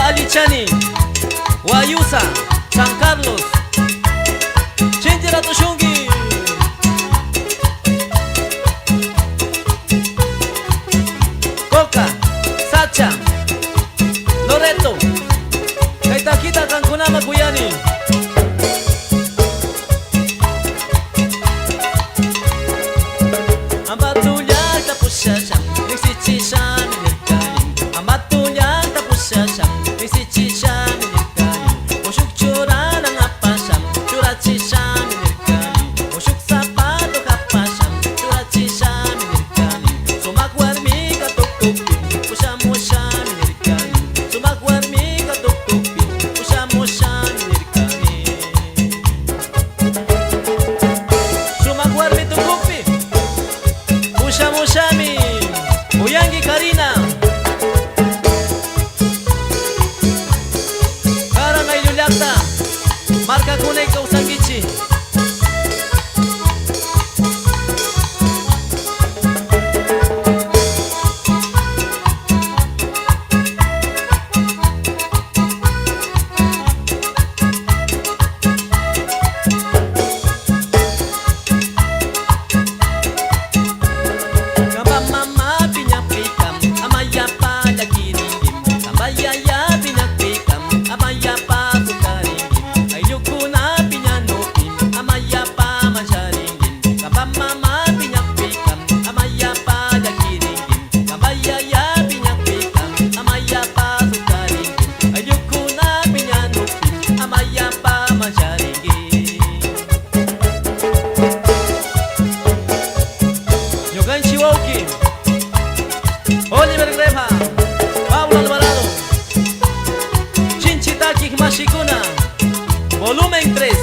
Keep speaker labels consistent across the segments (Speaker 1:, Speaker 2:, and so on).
Speaker 1: Alichani, Wayusa, San Carlos, Chinjira Tushungi, Coca, Sacha, Loreto, Kaitakita Kankunama Guyani, Ambatunya Tapushasha, Nixichishan, Ambatunya Tapushasha. Mushami, Muyangi Karina, Karana Yuliakta, Marca Kuneka Usangichi. Oliver Grefa, Pablo Alvarado, Chinchitaki Mashikuna, volumen 3.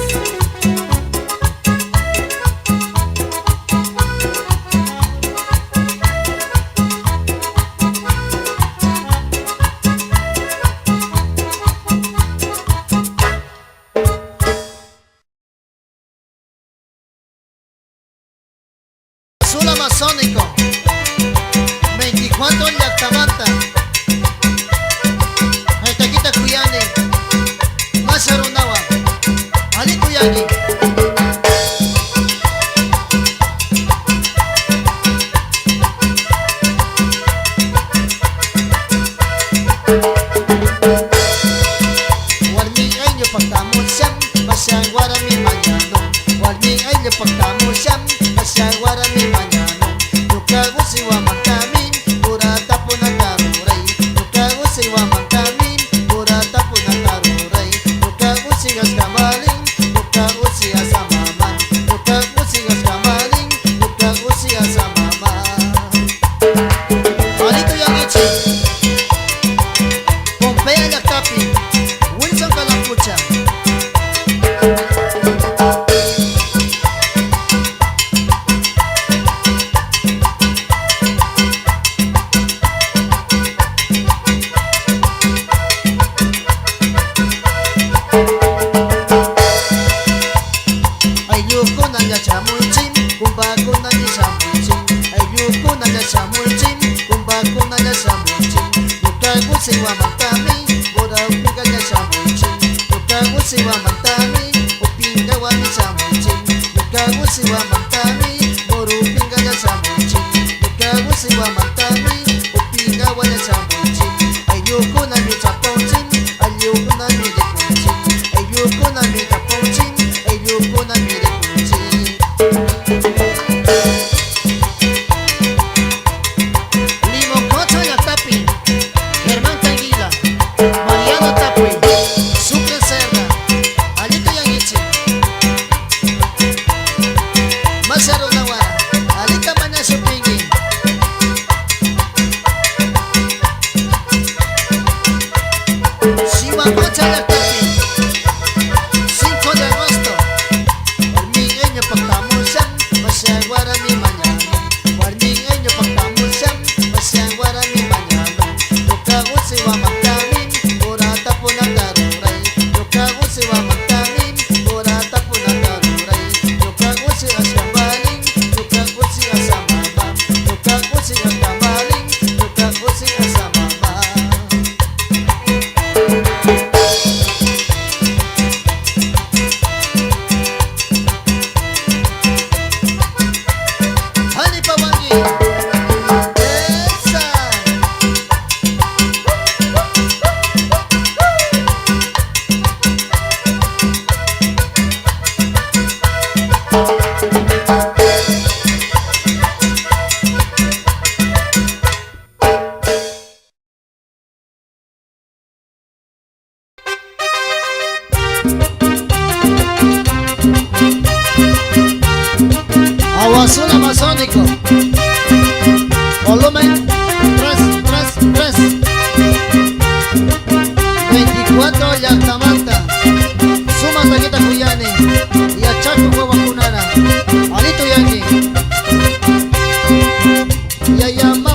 Speaker 2: Azul amazónico, 24 en Yactamanta, Aitaquita Cuyane, Masarunawa, Ali Cuyani. Warmi ay nyo pagtamo siyam, masyang warami manyano. Warmi ay nyo pagtamo siyam, masyang warami manyano. Nukagusiwa mangkamin, pura tapo na taruray. Nukagusiwa mangkamin, pura tapo na taruray. Nukagusigas kamaling, nukagusigas sa maman. Nukagusigas kamaling, nukagusigas sa maman. Alito yang ichi, Pompea Yakapi, Wilson Kalapucha. Ayuko na niya chamulchin, kung bako na niya chamulchin. Ayuko na niya chamulchin, kung bako na niya chamulchin. Nukagusiwa mangkami, pura upinga niya chamulchin. Nukagusiwa mangkami, upinga wani chamulchin. Nukagusiwa mangkami, pura upinga niya chamulchin. Nukagusiwa mangkami, upinga wani chamulchin. Ayuko na niya chamulchin, ayuko na niya chamulchin. Ayuko na niya chamulchin, ayuko na niya. Warming ay nyo pagtamusyam, masyang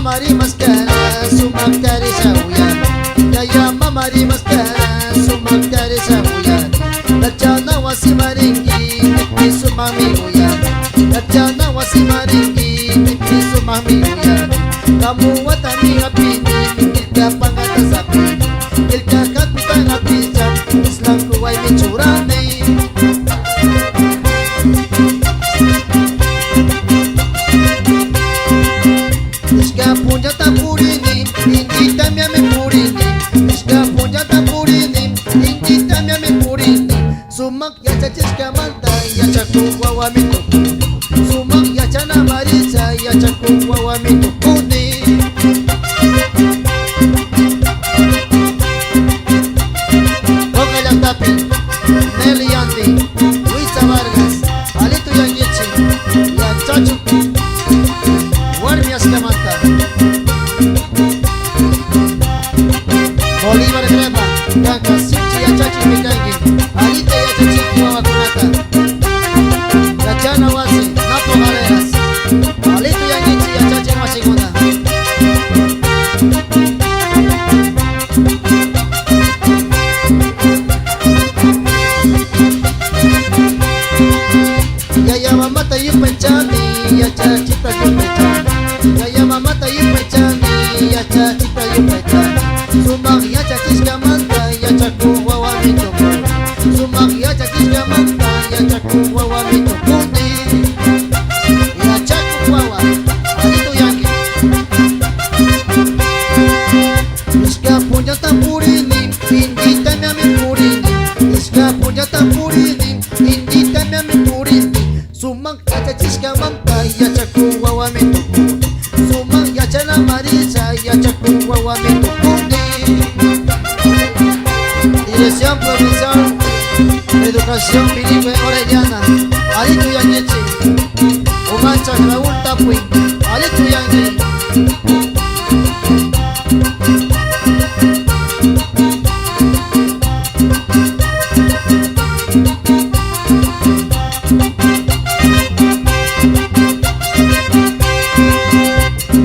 Speaker 2: mari maskara sumak dari sahuyan Yaya mari maskara sumak dari sahuyan Dajana wasi maringgi tipi sumami huyan Dajana wasi maringgi tipi sumami huyan Kamu watani apini ilka pangata sapi Ilka kapita ngapijan Islam kuwai micurane Iska punya tapurini Inji tamya me purini Iska punya tapurini Inji tamya me purini Sumak ya caciska mantai Ya caku wawa mituku Sumak ya cana marisa Ya caku wawa mitukuni Kokalang tapi Nelly Yanti Luisa Vargas Alito Yangichi Ya cacuku Warmias Kamanta Bolívar Greba Kaka Sinchi ya caci Mikangi Alita ya caci Kuawa Kunata Gajana Wasi Napo Galeras Alito Yangichi ya caci Masiguna Yaya mama tayu pencani Ya cacita yu pencani Yaya mama tayu pencani Ya cacita yu pencani Sumak ya cacis kamanta Ya caku wawa mituku Sumak ya cacis kamanta Ya caku wawa mitukuni Ya caku wawa Alito yangi Iska punya tampurini Indi tamya mipurini Iska punya tampurini Indi tamya mipurini Sumak ya cacis kamanta Ya caku wawa mitukuni Sumak ya cana marisa Ya caku wawa mitukuni Dirección Provincial de Educación Bilingüe Orellana Alito Yangichi Umancha Raúl Tapui Alito Yangi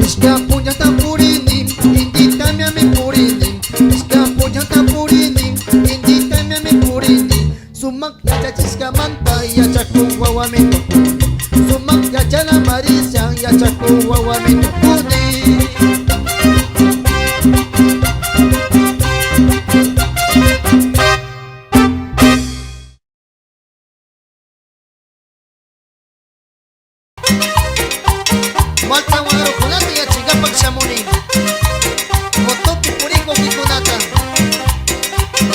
Speaker 2: Iska punya tampurini Indi tamya me purini Iska punya tampurini Indi tamya me purini Sumak ya cacis kamanta Ya caku wawa mitukuni Sumak ya cana marisa Ya caku wawa mitukuni Malta waro kunati ya chiga pagsamuni Moto pipuringo kikunata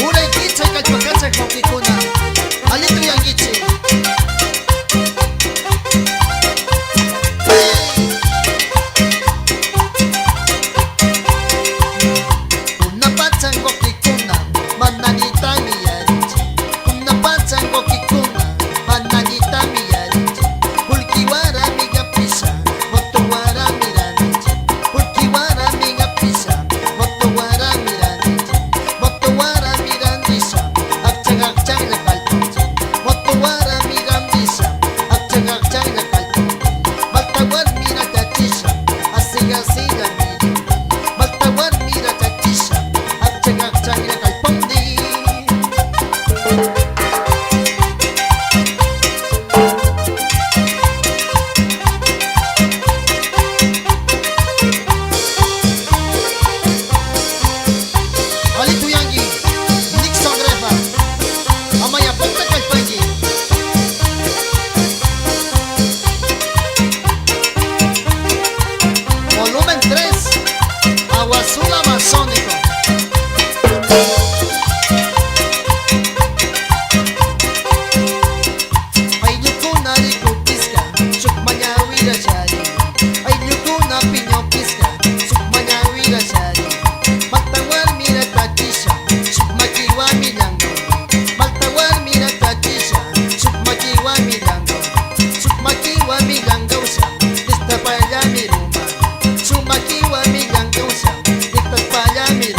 Speaker 2: Uray kitsa kalpakatsa ko kikuna Alito yangichi Unapatsan ko kikuna Mananita miyarichi Unapatsan ko kikuna Mananita miyarichi Hulkiwara miga pisa Motuwara miranichi Hulkiwara miga pisa Motuwara miranichi Motuwara mirandisa Akchang na kalpunchi Motuwara mirandisa Akchang na kalpunchi Baltawar mira chachisha Asiga miri Baltawar mira chachisha Akchang na kalpunchi Alito Yangi Nixon Greba Amaya Ponte Kalpangi Volumen 3 Agua Azul Amazónico Ayukuna rikupiska Sukmanya wira shari Ayukuna pinyopiska Sukmanya wira shari Maltawar mira tachisha Sukmakiwa milango Maltawar mira tachisha Sukmakiwa milango Sukmakiwa milango sa Dista pala miruma Sumakiwa milango sa Dista pala miruma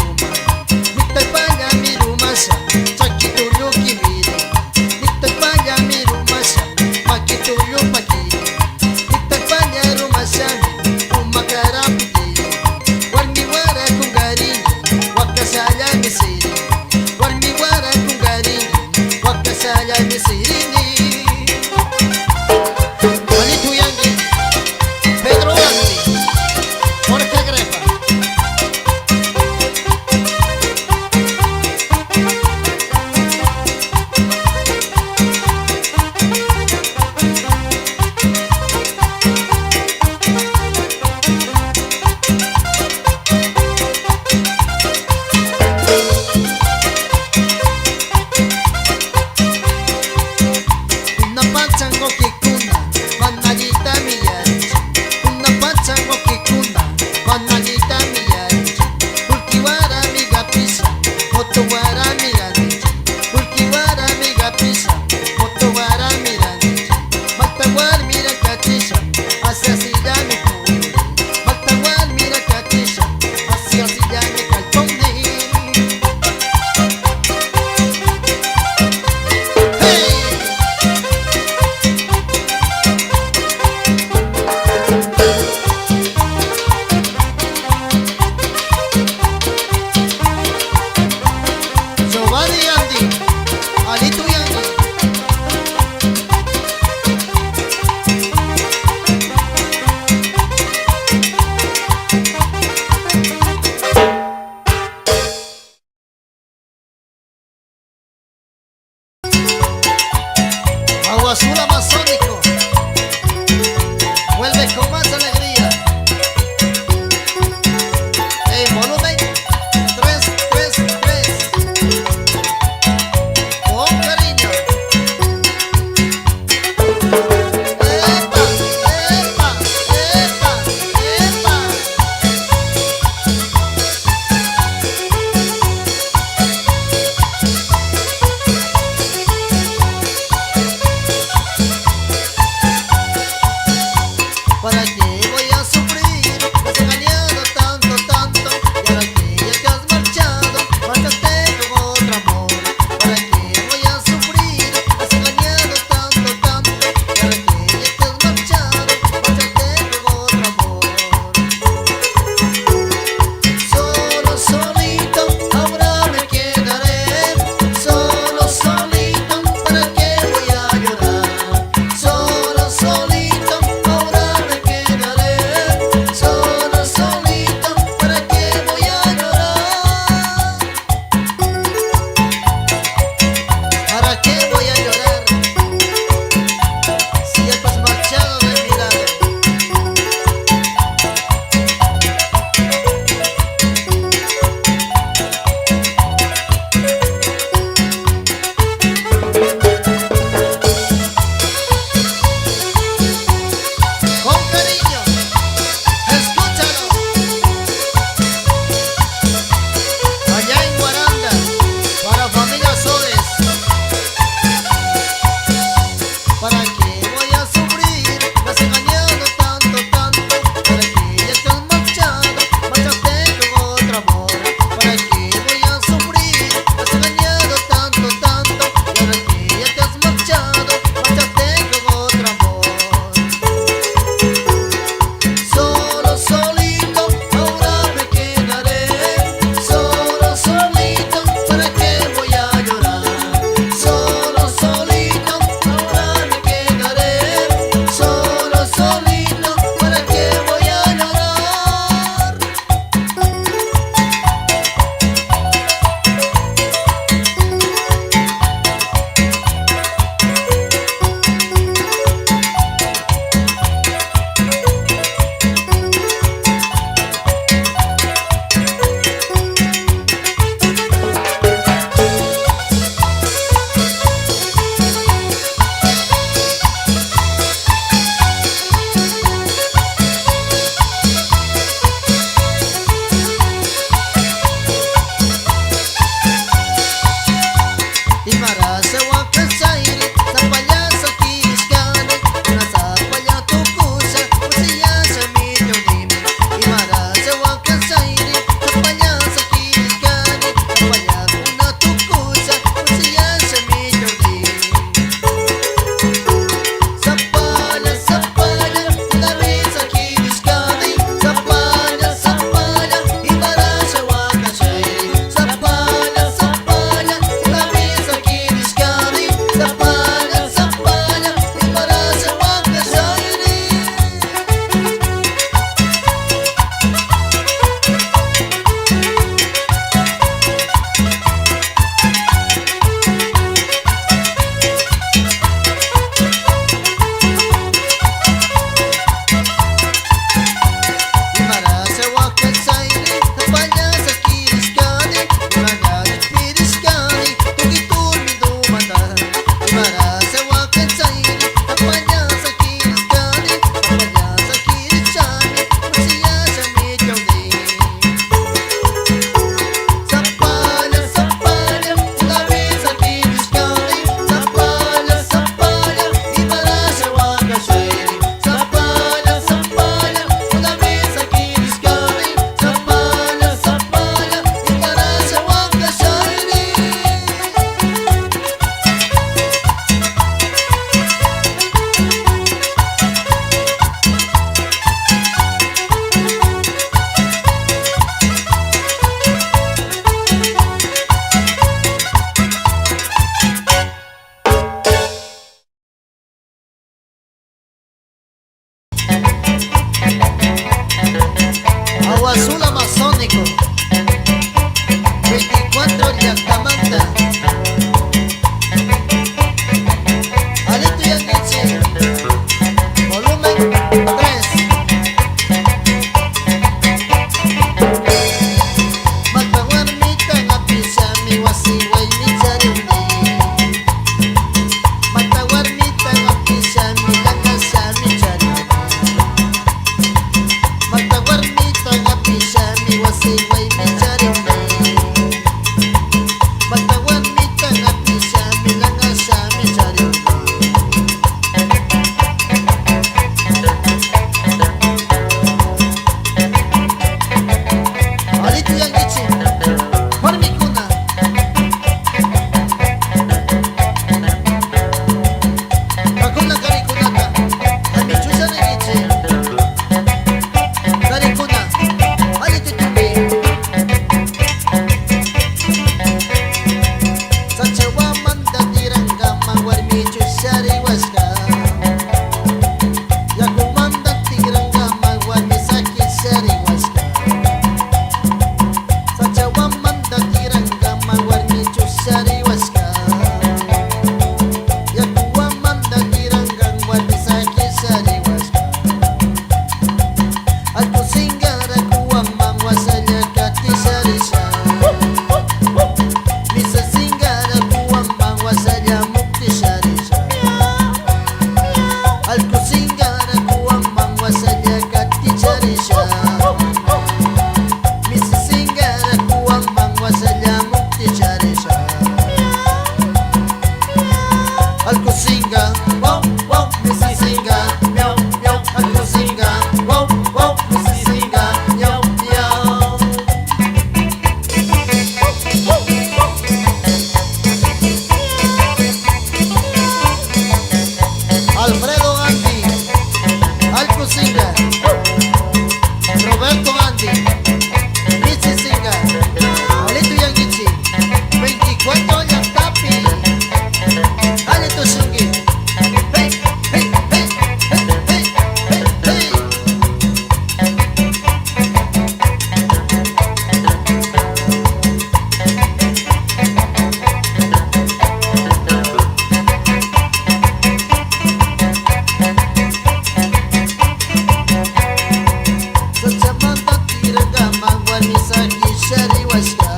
Speaker 2: warmisa kishari waska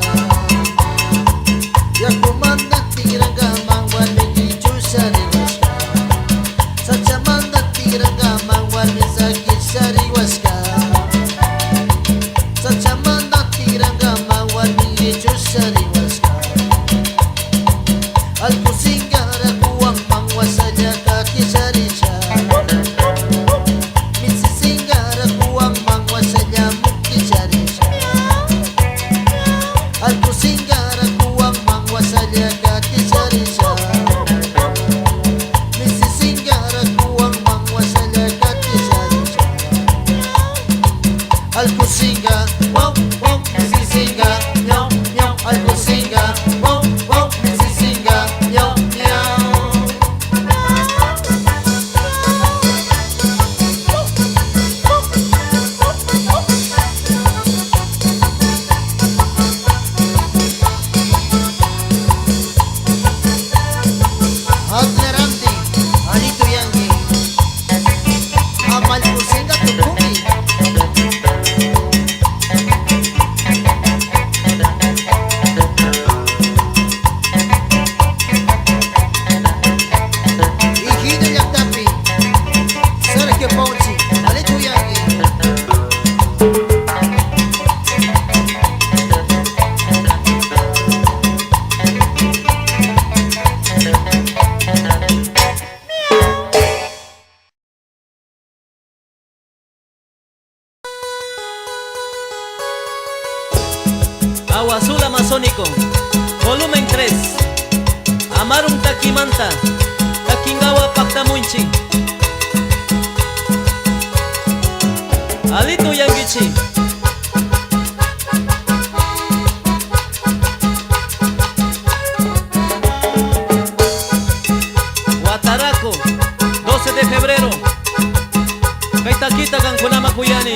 Speaker 2: Yakumanda tiranga mangwarmi kichushari waska Sachamanda tiranga mangwarmisa kishari waska Sachamanda tiranga mangwarmi kichushari waska Alkusingara kuwang mangwasanya kakisharisha Misisingara kuwang mangwasanya mukisharisha Alkusingara kuwang mangwasanya kakisharisha Misisingara kuwang mangwasanya kakisharisha Alkusinga, wow, wow, misisinga, nyau, nyau Alkusinga, wow, wow, misisinga, nyau, nyau Adlerante, Alito Yangi Amal Kusinga Tukumi Hijino Yaktapi Sergio Ponchi Alito Yangi
Speaker 1: Agua Azul Amazónico, volumen 3. Amarum Takimanta, Takingawa Paktamunchi. Alito Yangichi. Guataraco, 12 de febrero. Kaitakita Kankunama Kuyani.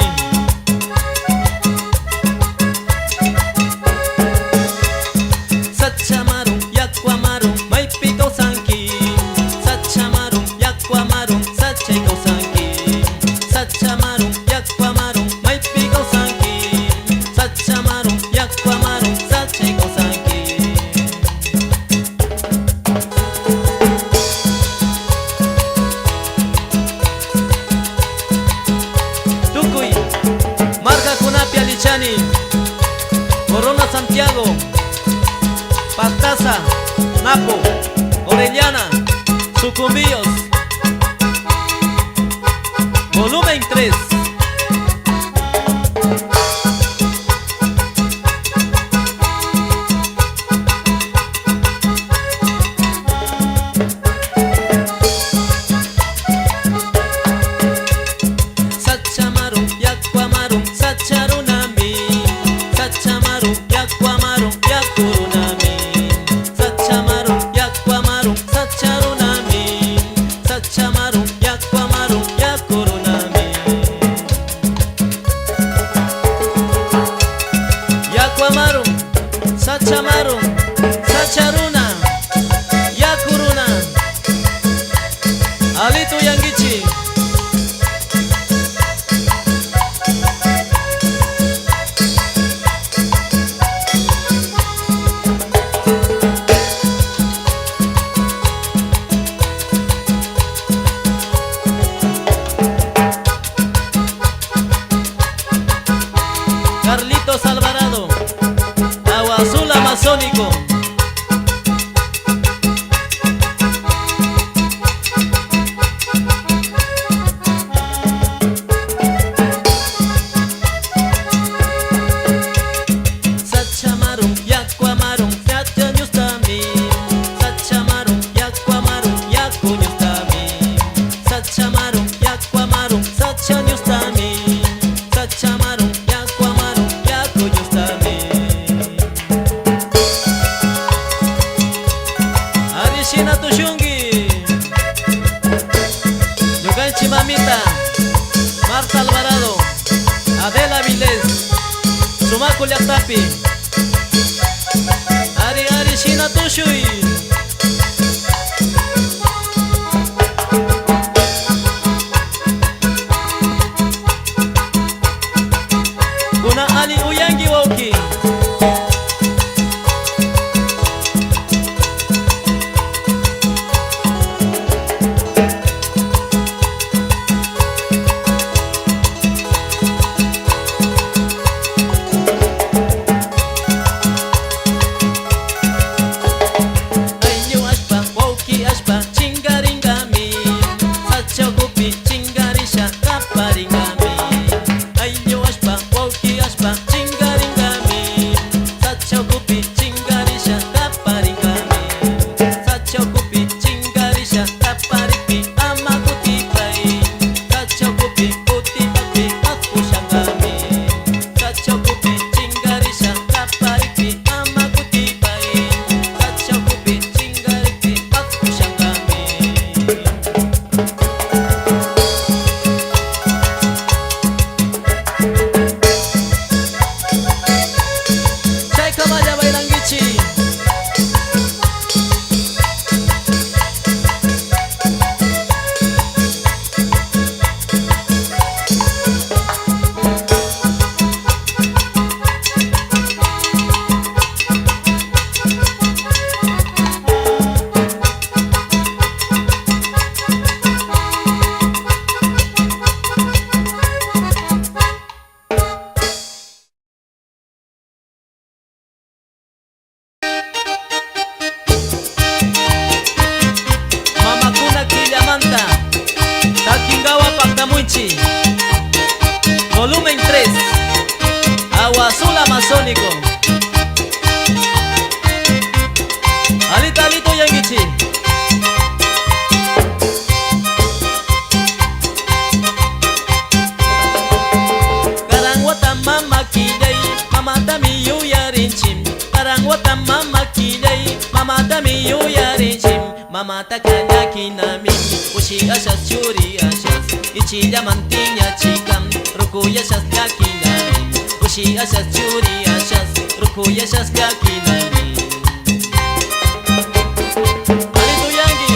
Speaker 1: Sachamarum, Yakwamarum, Maipiko Sanki. Sachamarum, Yakwamarum, Sacheko Sanki. Sachamarum, Yakwamarum, Maipiko Sanki. Sachamarum, Yakwamarum, Sacheko Sanki. Tukuy, Marca Kunapia Lichani, Corona Santiago, Pastaza, Napo, Orellana, Sucumbíos, volumen 3. Sachamarum, Yakwamarum, Sacharunami. Sachamarum, Yakwamarum, Yakurunami. Sachamarum, Yakwamarum, Sacharunami. Sachamarum, Yakwamarum, Yakurunami. Yakwamarum, Sachamarum, Sacharuna, Yakuruna. Alito Yangichi. Carlitos Alvarado, Agua Azul Amazónico. Sachamarum, Yakwamarum, Yachanyustami. Sachamarum, Yakwamarum, Yakunyustami. Sachamarum, Yakwamarum, Sachanyustami. Sachamarum, Yakwamarum, Yakunyustami. Arishina Tushungi, Yuganchi Mamita, Marta Alvarado, Adela Vilés, Sumaku Yaktapi, Ari Shina Tushui. Kuna Ali Uyangi wa Agua azul amazónico. Alita alito yangichi. Karang wata mama kilay, mama tami yu yarin chim. Karang wata mama kilay, mama tami yu yarin chim. Mama takanya kinamin, ushi asas churi asas. Ichi yamantinya chikam, ruku yasas yakinamin. Ushi asas churi asas, ruku yasas yakinamin. Alito yangi.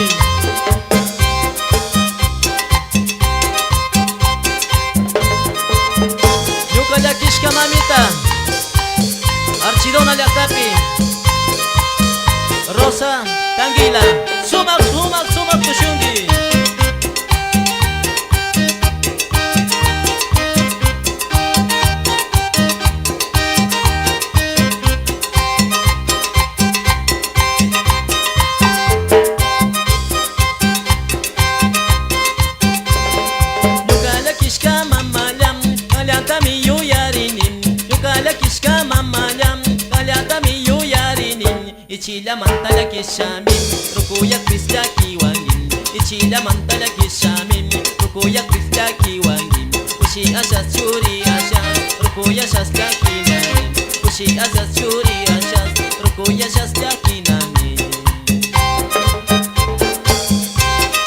Speaker 1: Yuka yakishka mamita, Archidona Llaqtapi, Rosa Tanguila, sumak sumak sumak tushungi. Yukala kishka mamalam, kalyantami yuyarinim. Yukala kishka mamalam, kalyantami yuyarinim. Ichila mantala kishamin, rukuya krista kiwangin. Ichila mantala kishamin, rukuya krista kiwangin. Ushi asas churi asas, rukuya asas yakinamin. Ushi asas churi asas, rukuya asas yakinamin.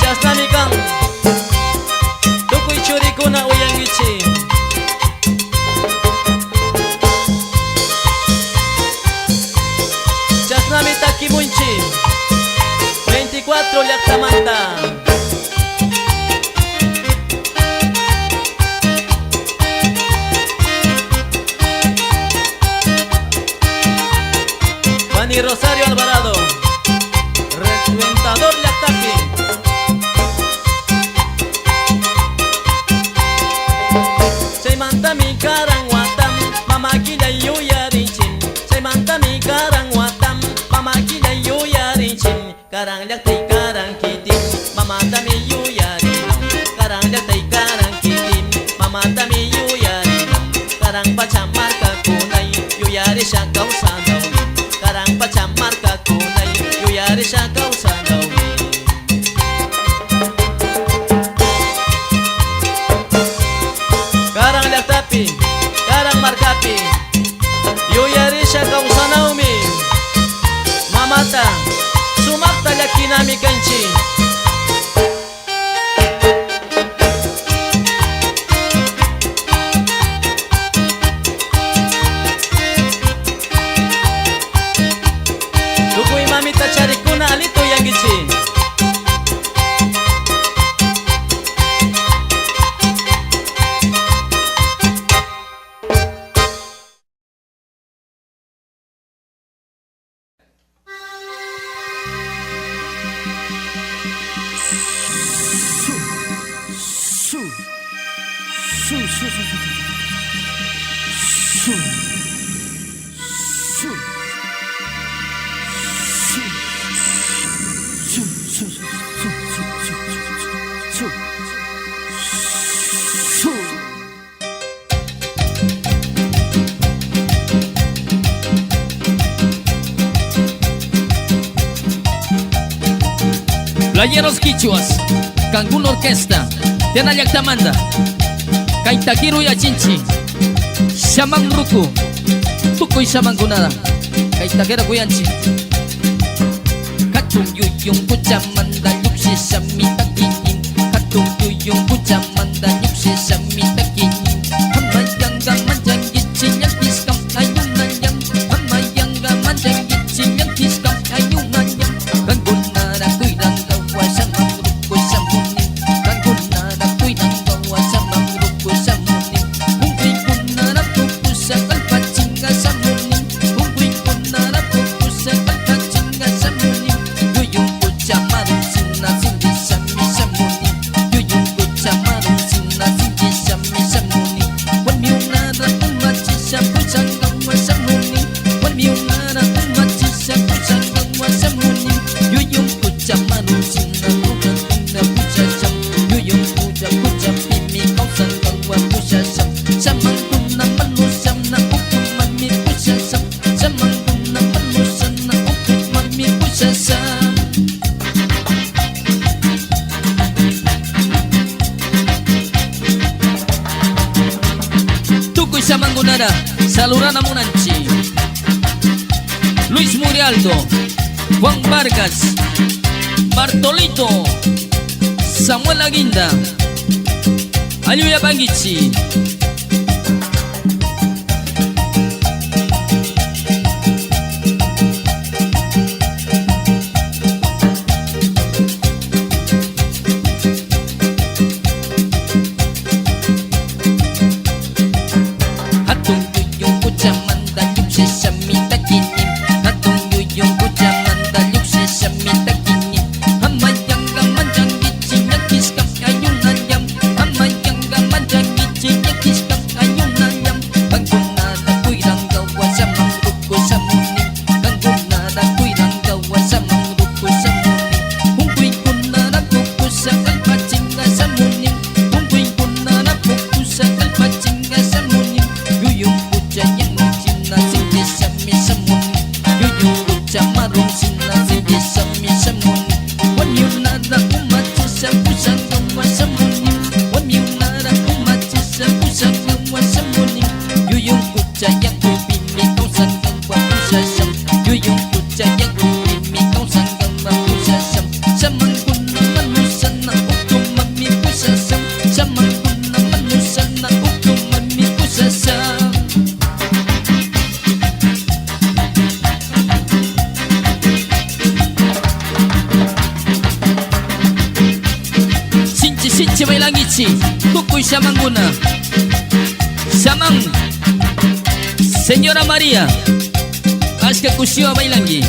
Speaker 1: Chasnami kang, tukuy churi kuna uyangichi. Chasnami takimunchi, 24 Llaqtamanta. Juan y Rosario Alvarado, reventador Llaqtapi. Chaymanta mi karang watam, mama kilay yuyarinchin. Chaymanta mi karang watam, mama kilay yuyarinchin. Karang llaktay karang kitin, mama tami yuyarinam. Karang llaktay karang kitin, mama tami yuyarinam. Karang pachamarka kunay, yuyari siya kausanawin. Karang pachamarka kunay, yuyari siya kausanawin. Karang Llaqtapi, karang markapi, yuyari siya kausanawmi. Mamata, sumakta llakinami kanchi. Tukuy mamita charikuna alito yangichi.
Speaker 3: Playeros quichuas, Cancún Orquesta, Tena Llaqtamanta, Kaitakiru Yachinchi, Shaman Ruku, Tukuy Shaman Kunada, Kaitakera Kuyanchi, Katung Yuyung Kuchamanda, Yuksi Shamita Kinin, Katung Yuyung Kuchamanda, Yuksi Shamita Kinin, Hamayanga Manjang Gitchin Yang Tiskam, Ayunayang, Hamayanga Manjang Gitchin Yang Tiskam, Ayunayang, Kangunara Kuirang Gawa Shaman Ruku Shamunin, Kangunara Kuirang Gawa Shaman Ruku Shamunin, Hungkri Kunara Pupusa Kalpachinga Shamunin, Hungkri Kunara Pupusa Kalpachinga Shamunin, Yuyung Kuchamaru Sina Sindi Shami Shamunin, Yuyung Kuchamaru Sina Sindi Shami Salurana Munanchi, Luis Murialdo, Juan Vargas, Bartolito, Samuel Aguinda, Ayuya Bangichi. Kukuy Samanguna, Samang, Señora María, Aska Kusio Bailangi.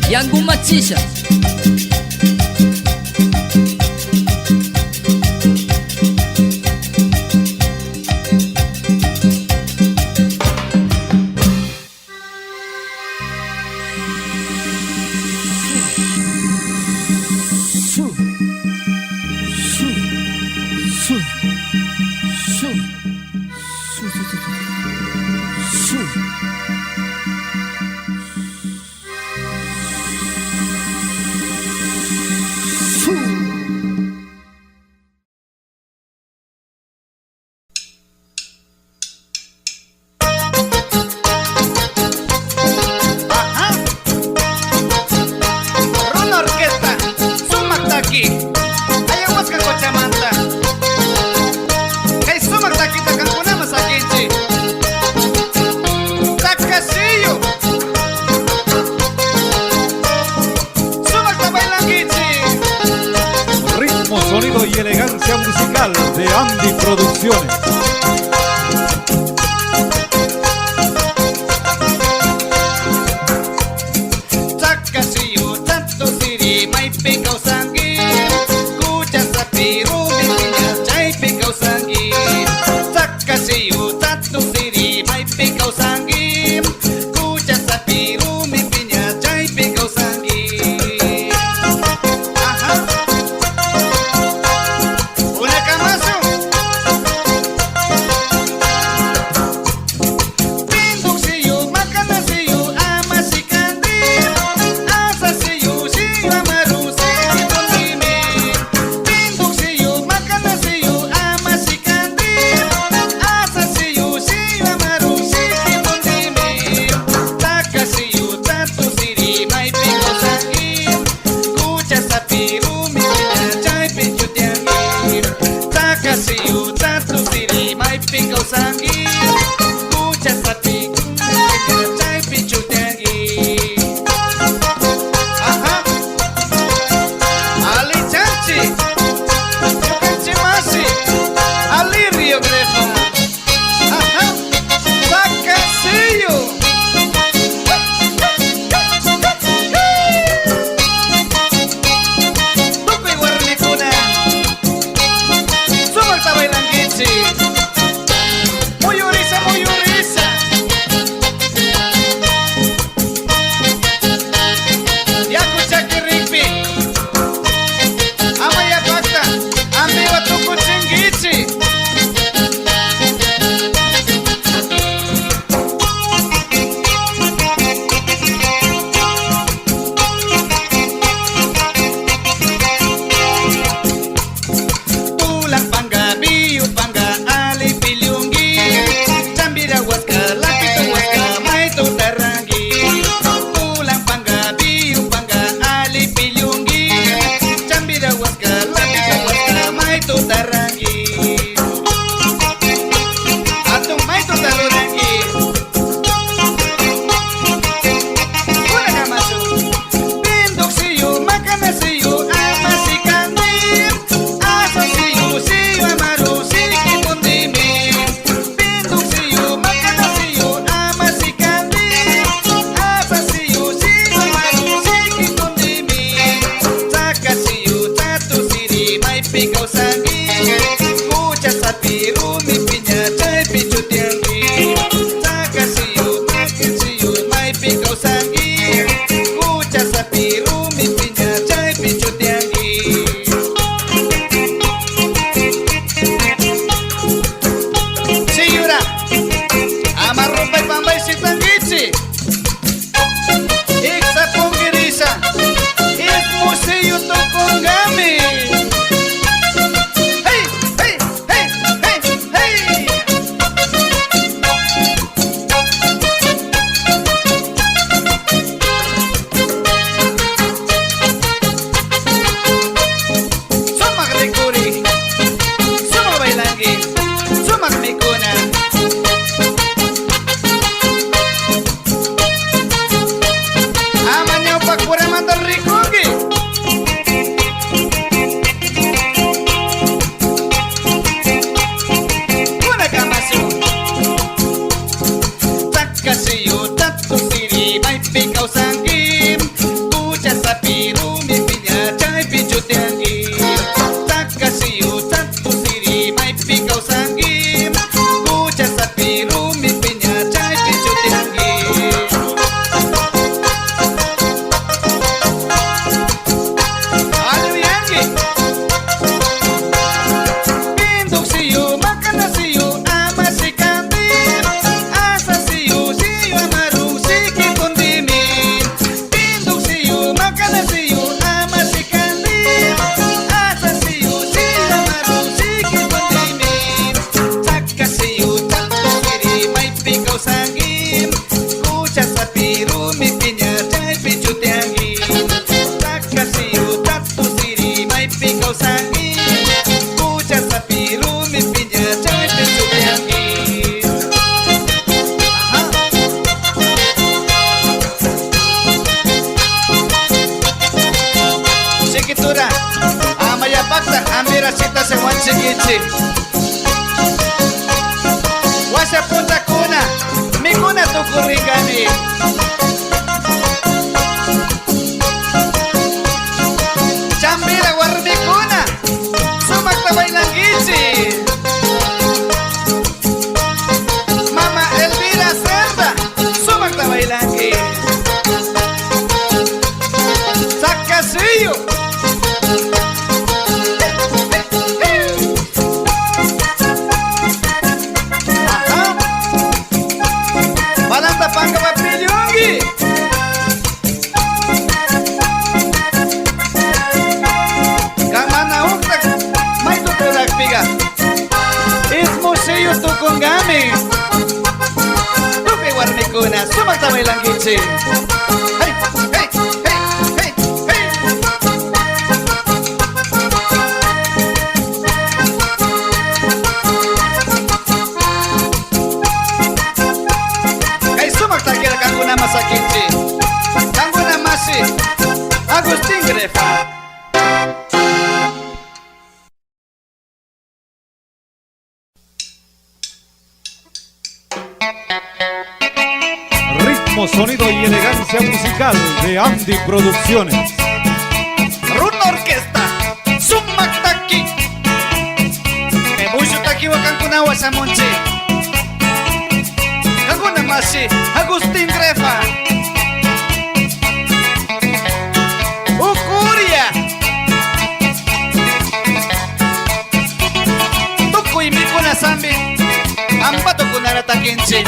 Speaker 3: Yangu Machisha.
Speaker 4: Sonido y elegancia musical de Andy Producciones.
Speaker 2: Ajá.
Speaker 5: pikau sangi Kucha sapiru mi pinya chay pichu tiangi Saka siyu mai pikau sangi Kucha sapiru mi pinya chay pichu tiangi Siyura Amarrumpay pambay si tangichi Iksa pongirisa Ik museo tokongami Hey, hey, hey, hey, hey Sumak likuri Sumak bailangi Sumak mikuna Amanya upak pura mantar rikugi Kuna kamasu Takasiyo tatu siri mai pikau sanggim Kucha sapiru mi pinya chay pichu tiangi Takasiyo tatu siri mai pikau sanggim Kucha sapiru mi pinya chay pichu tiangi Alu yangi Pinduk siyu makana siyu ama si kandim Asa siyu amaru siki kondimin Pinduk siyu makana siyu ama si kandim Asa siyu amaru siki kondimin Saka siyu tatu siri mai pikau sanggim Kucha sapiru mi pinya chay pichu tiangi Saka siyu tatu siri mai pikau sanggim Kucha sapiru mi pinya chay pichu tiangi Sikitura Amaya bakta amira sita se wanchigichi Wasa punta kuna Mikuna tukurigani Chambira warmikuna Sumakta bailangichi Mama Elvira Cerda Sumakta bailangi Sakasillo Ajá Balanta panga papillongi Kamana uktak Mai tuturak piga Ismo siyo tukongami Tupi warmikuna Sumakta bailangichi Hey, hey, hey, hey, hey Kay sumakta kira kanggo nama sakinci Kanggo nama si Agustin Grefa
Speaker 4: Ritmo, sonido y elegancia musical de Andy Producciones.
Speaker 5: Runa Orquesta Sumaktaki Ebuyo takiwa kankunawa sa monchi Kanggo nama si Agustin Grefa Ukuria Tukuy mikuna sambi Ambato kunara takinchi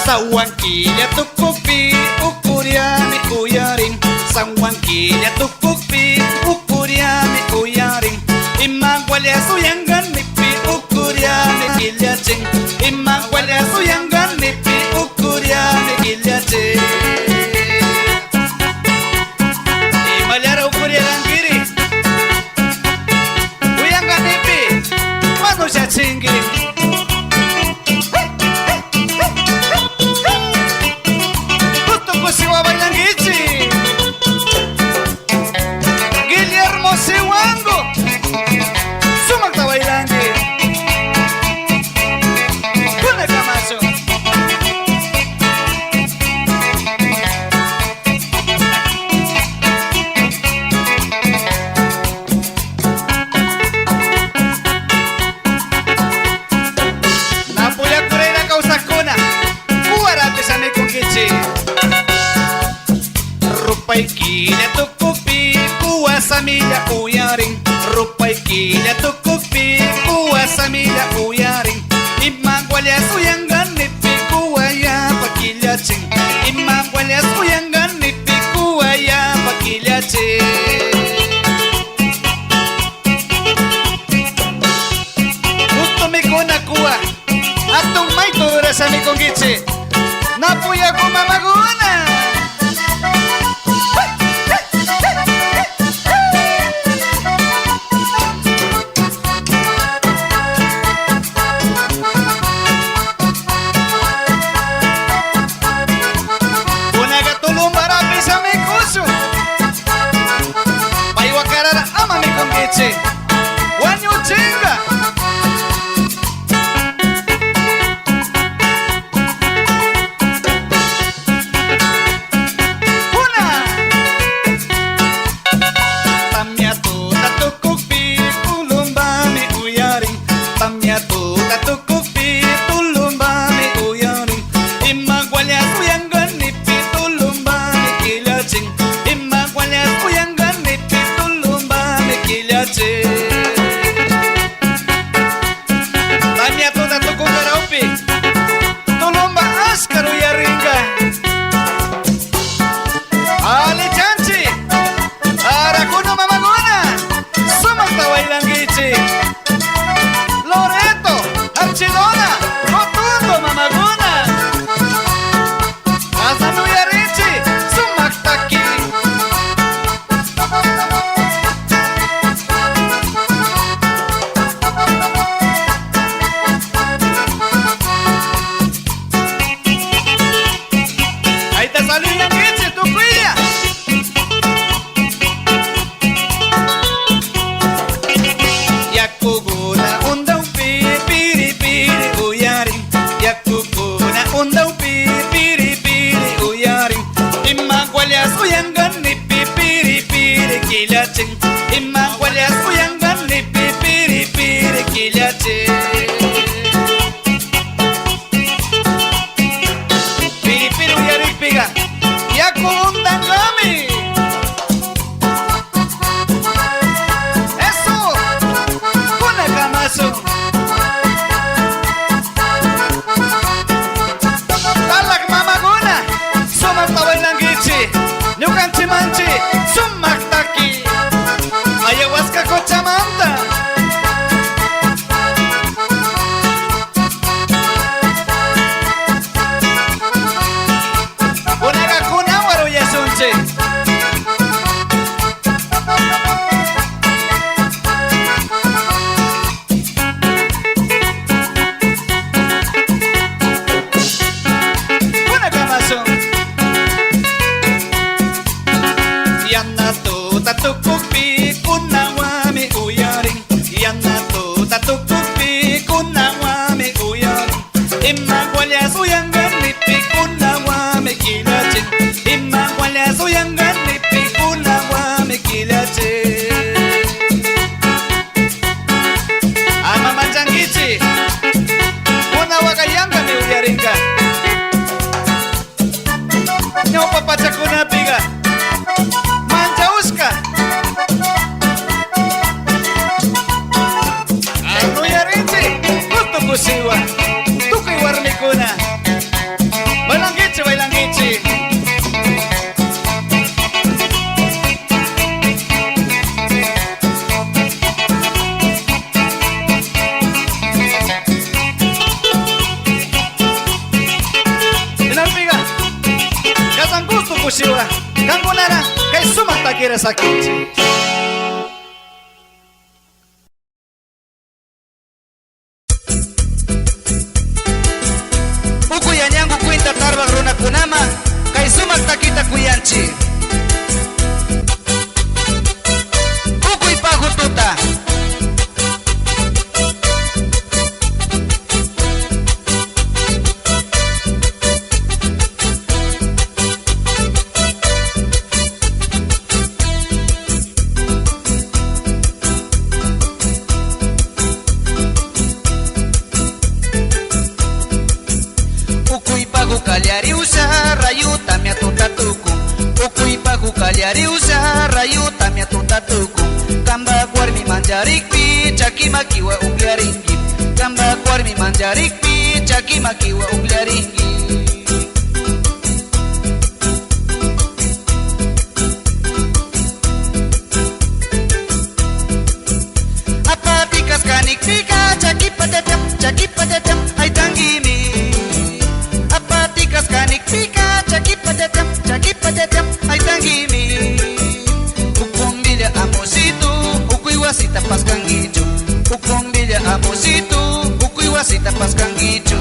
Speaker 5: Sawankilia tukupi ukuria mi kuyarin Sawankilia tukupi ukuria mi kuyarin Imagwalya suyangan nipi ukuria mi kilyaching Imagwalya suyangan nipi ukuria mi kilyaching Imalyara ukuria langiri Uyangan nipi Mano siya chingiri Siwa bailangichi Guillermo Siwango Sumakta bailangi samilla uyaring rupay kila tukupi kuwa samilla uyaring imagwalya suyangan nipi kuwa ya pakilyaching imagwalya suyangan nipi kuwa ya pakilyaching gusto mi kuna kuwa atong may tura sa mi kong gitsi napuya ko mamaguna. Wanyo chinga Una Tamya tu tatukupi tulumba mi uyaring Tamya tu tatukupi tulumba mi uyaring Imagwalya suyanggan nipi tulumba mi kilyaching Imagwalya suyanggan nipi tulumba mi kilyaching tulumba askaru yaringa Ali chanchi arakuno mamaguna sumataway lang gichi Loreto Archidona rotundo mamaguna asanu yarichi sumaktaki Imagwalya suyangan ni pipiri piri kilyaching Piri uyaring piga yaku undang kami Eso kuna ka masuk Talak mamaguna sumataway ng gichi Nyukan chimanchi sumaktaki Ayahuasca Cochamanta Unaga kuna waru yasunche Unaga masuk Yana tu tatukupi kunawami uyaring Yana tu tatukupi kunawami uyaring Imagwalya suyanggan nipi kunawami kilyaching Imagwalya suyanggan nipi kunawami kilyaching Ama machangichi kunawakayanga mi uyaring ka Nyo papachakuna piga Manchauska Ano yarinchi Gusto ko siwa Tukoy warmi ko na Balanggichi Inalpiga Kasang gusto ko siwa Kanggo nara Kay sumaktakira sa kichi Ukuyan yangu kuinta tarba runa kunama Kay sumaktakita kuyanchi Ukuy pagututa Kalyariusa rayuta mi atuntatuku Ukuy pagu kalyariusa rayuta mi atuntatuku manjarikpi caki makiwa ugliaringgi Kambak warmi manjarikpi caki makiwa ugliaringgi Apa pikas kanik pika caki padatam ay tanggimi Apa tikas kanik pika caki padatam ay tanggimi Ukong bilya amositu ukuy wasita pas kang gijo Ukong bilya amositu ukuy wasita pas kang gijo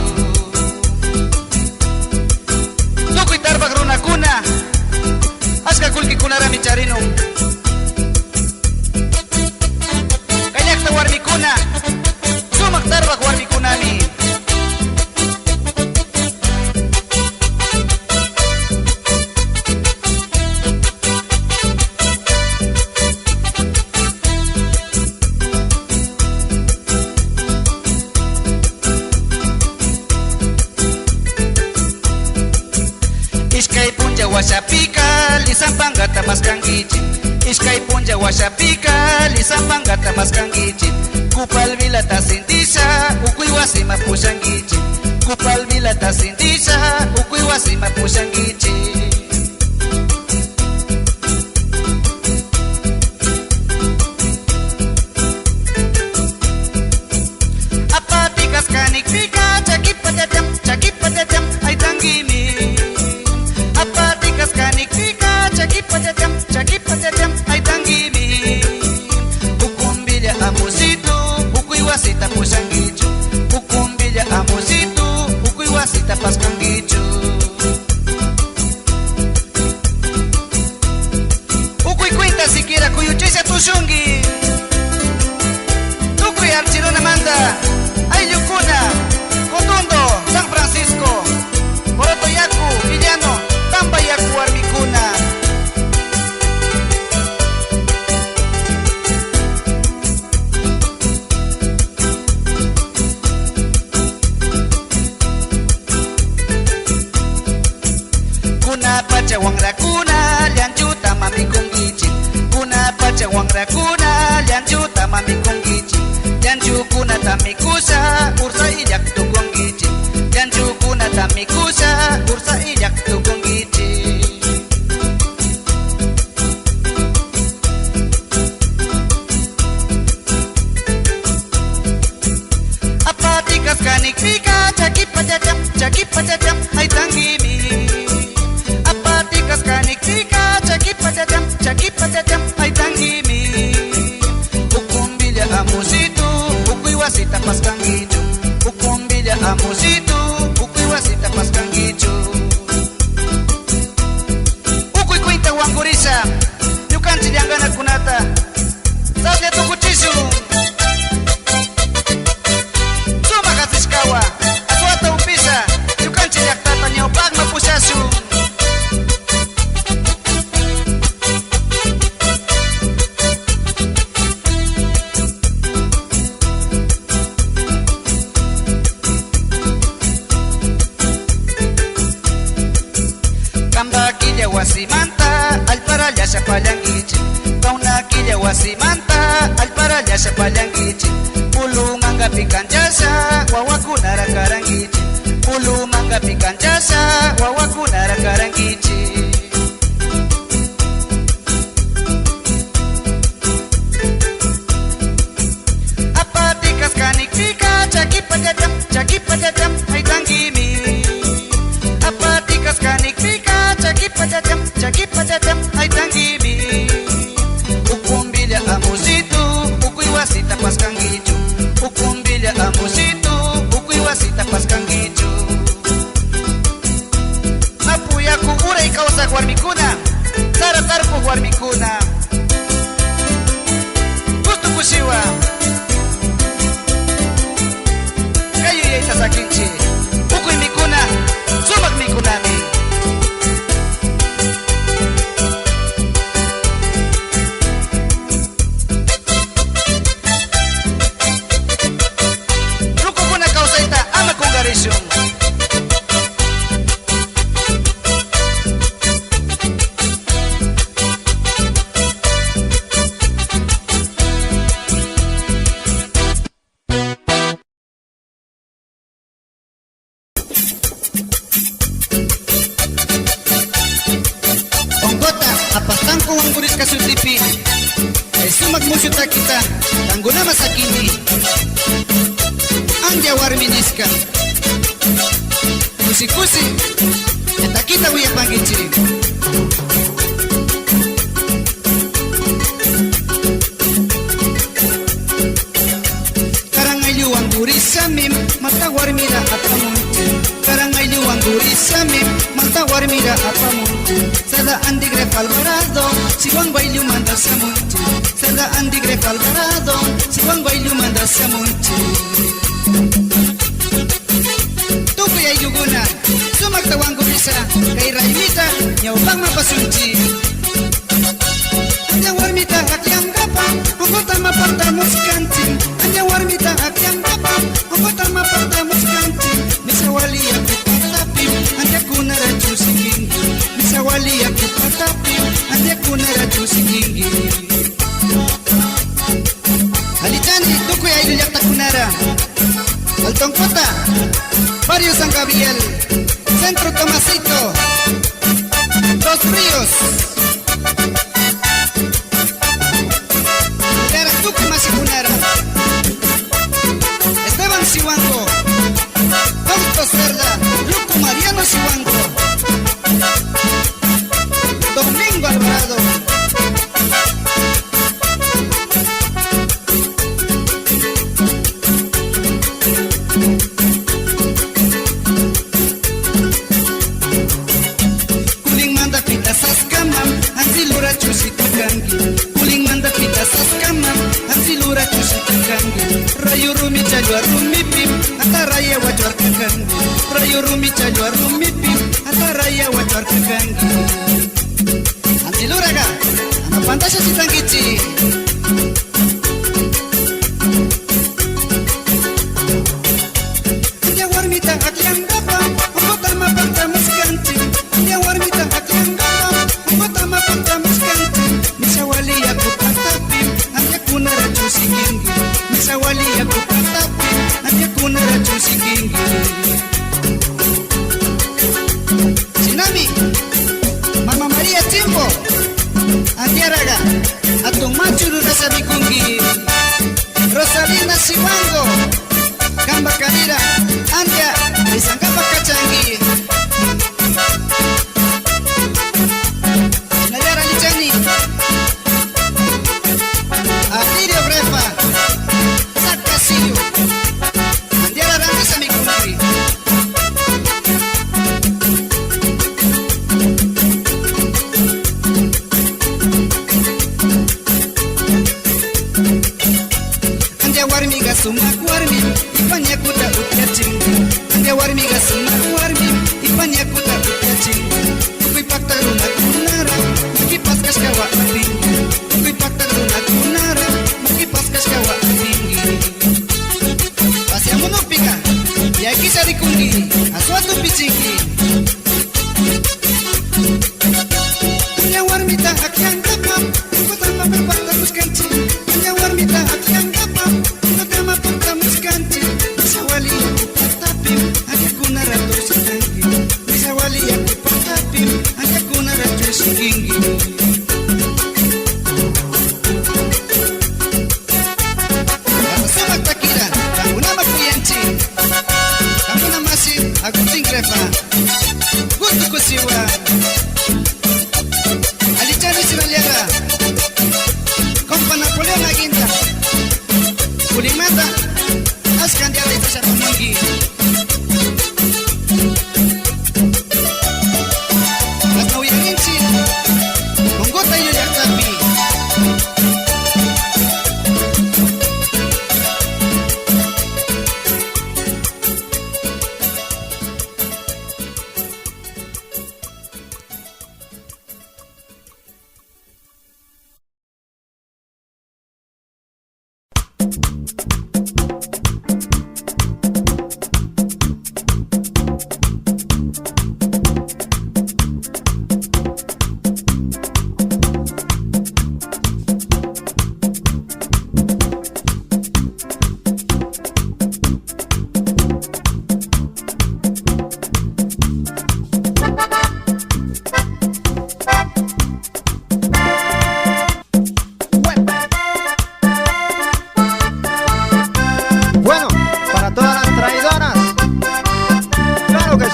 Speaker 5: Tukuy tarbak runa kuna Aska kulki kuna rami charinum Kanyak ta warmi kuna Sumak tarbak warmi kunami Iskay punja wasapika lisang panggata mas kang gicin Iskay punja wasapika lisang panggata mas kang gicin Kupal bila tasindisa ukuy wasi mapusang gicin Kupal bila tasindisa ukuy wasi mapusang gicin Apa tikas kanik pika caki padatam ay tanggimi Apa tikas kanik pika caki padatam ay tanggimi Hukum bilya amositu ukuy wasita pusang gijo Hukum bilya amositu ukuy wasita pas kang gijo Ukuy kwenta siquiera kuyuchisa tushungi Tukuy Archirona manda ay Yukuna Cotundo San Francisco Morotoyaku Villano Tambayaku Armicuna Kuna pachawang rakuna lianjuta mami kong gicin Kuna pachawang rakuna lianjuta mami kong gicin Lianju kuna tamikusa ursa ilyak tukong gicin Lianju kuna tamikusa ursa ilyak tukong gicin Apa tikas kanik pika caki padatam ay tanggimi Apa tikas kanik pika caki padatam ay tanggimi Hukum bilya amositu ukuy wasita pas kang gijo Hukum bilya amositu ukuy wasita pas kang gijo Ukuy kwenta wangurisa yukan sidyangana kunata Sasnya tuku cisu Suma katis kawa Aswata upisa yukan sidyak tatanya upag mapusasu Kambakilya wasimanta alparalla sa palyangicin Kaunakilya wasimanta alparalla sa palyangicin Pulungan gapikan jasa wawakuna rakarangicin Pulungan gapikan jasa wawakuna rakarangicin Apa tikas kanik pika caki padatam ay tanggimi Apa tikas kanik pika caki padatam ay tanggimi Hukum bilya amositu ukuy wasita pas kang gijo Hukum bilya amositu ukuy wasita pas kang gijo Apuyaku uray kausa warmikuna Saratarpu warmikuna Gusto kusiwa Kayo yay sasakinchi Ukuy mikuna Sumak mikunami suta kita tangguna masa kini anja warminiska kusi-kusi eta kita uya panggiciri karangayuang duri samim mata warmira apa muncul karangayuang duri samim mata warmira apa muncul sada andigre Alvarado siwang bailu manda samuncul sada andigre Alvarado siwang bailu manda samuncul tuku ya yuguna sumak tawangku bisa kay raimita nyawang mapasunci anya warmita akyang kapang anggota mapartamus kancing anya warmita akyang kapang anggota mapartamus kancing misawali aku patapim anya kuna raju singinggi misawali aku patapim anya kuna raju singinggi halicani tuku ya ilulyak takunara Altong Kota Barrio San Gabriel Centro Tomasito Dos Ríos Daerah Tuku masih Kunara Esteban Siwango Auto Cerda Luco Mariano Siwango Domingo Alvarado Kuling manda pita saskamam Anzilura cusi tekangi Kuling manda pita saskamam Anzilura cusi tekangi Rayu rumi cajuar rumi pim Ata raya wajuar kekangi Rayu rumi cajuar rumi pim Ata raya wajuar kekangi Anzilura ga Anak pantas si tanggici Anya warmita akyang gapang Anggota mapartamus kancing Anya warmita akyang gapang Anggota mapartamus kancing Misawali aku patapim Anya kuna raju singinggi Misawali aku patapim Anya kuna raju singinggi Sinami Mama Maria Cimbo Antiaraga Atung Machuru Rasa Bikungi Rosalina Siwango Gamba Kanira Anja Isangkapa Kacangi Nayara Licani Alirio Brefa Sakasiyo Andiara Randa Samikungi Anja warmiga sumak warmi Ipanya kuda utya cinggi Anja warmiga sumak warmi Ipanya kuda utya cinggi Ukui pakta runa kunara Muki paskas kawa tinggi Ukui pakta runa kunara Muki paskas kawa tinggi Pasya munupika Ya kisah dikungi Aswatu picinggi Anja warmita akyang kapam Kota mapartamus kancing Anja warmita akyang kapam Kota mapartamus kancing Misawali aku patapim Anya kuna ratu singinggi Misawali aku patapim Anya kuna ratu singinggi Sama takira Kamu nama kuyanci Kamu nama masih Aku tingrepa Gustu kusiwa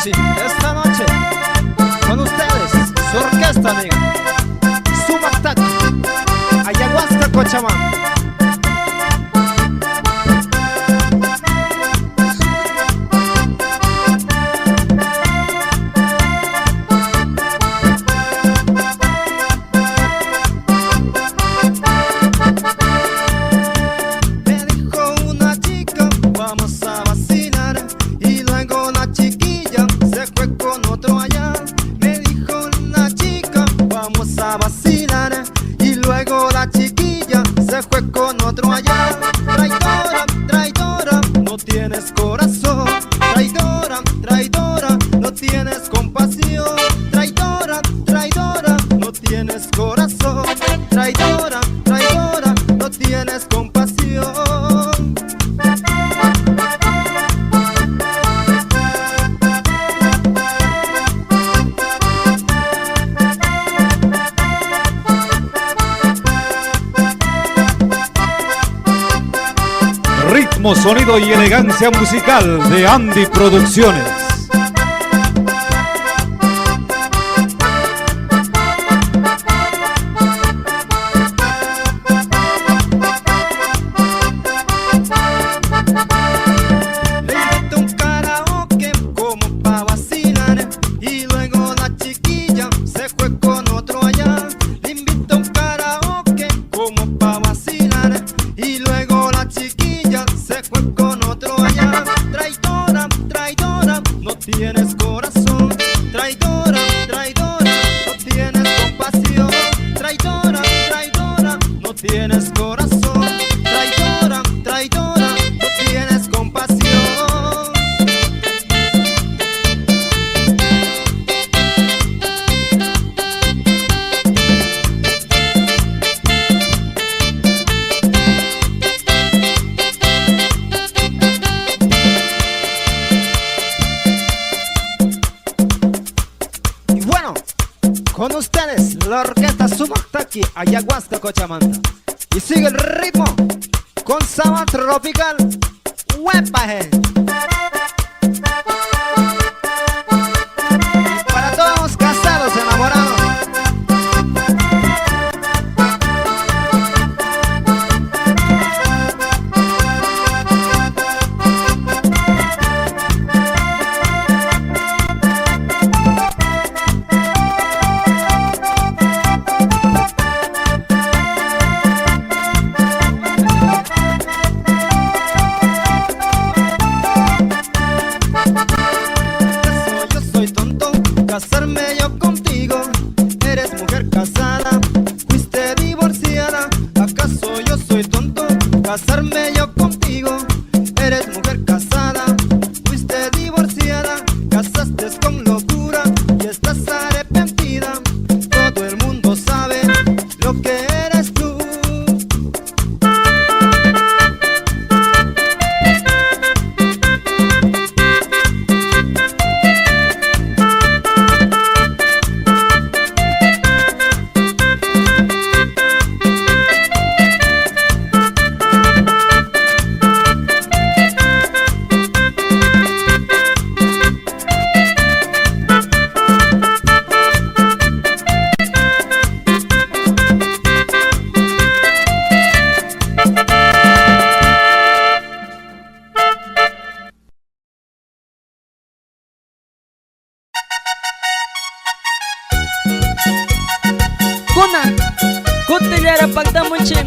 Speaker 5: sí, esta noche con ustedes, su orquesta, amiga. Sumac, Ayahuasca, Cochabamba. Me dijo una chica, vamos a vacilar, y luego la chiquilla se fue con otro allá. Me dijo una chica, vamos a vacilar, y luego la chiquilla se fue con otro allá. Traidora, traidora, no tienes corazón. Traidora, traidora, no tienes compasión. Traidora, traidora, no tienes corazón. Traidora, traidora, no tienes compasión.
Speaker 4: Ritmo, sonido y elegancia musical de Andy Producciones.
Speaker 5: Le invito un karaoke como pa' vacilar, y luego la chiquilla se fue con otro allá. Le invito un karaoke como pa' vacilar, y luego la chiquilla se fue con otro allá. Traidora, traidora, no tienes corazón. Traidora, traidora, no tienes compasión. Traidora, traidora, no tienes corazón. Traidora, traidora, no tienes compasión. Y bueno, con ustedes la orquesta Sumac, Ayahuasca, Cochabamba. Y sigue el ritmo con sabor tropical. ¡Huepaje! Para todos los casados enamorados. ¿Acaso yo soy tonto? Casarme yo contigo. Eres mujer casada, fuiste divorciada. ¿Acaso yo soy tonto? Casarme yo contigo. Eres mujer casada, fuiste divorciada. Casaste con locura y estás arrepentida. Todo el mundo sabe lo que eres tú.
Speaker 3: Kuna kutillera pagdamunchin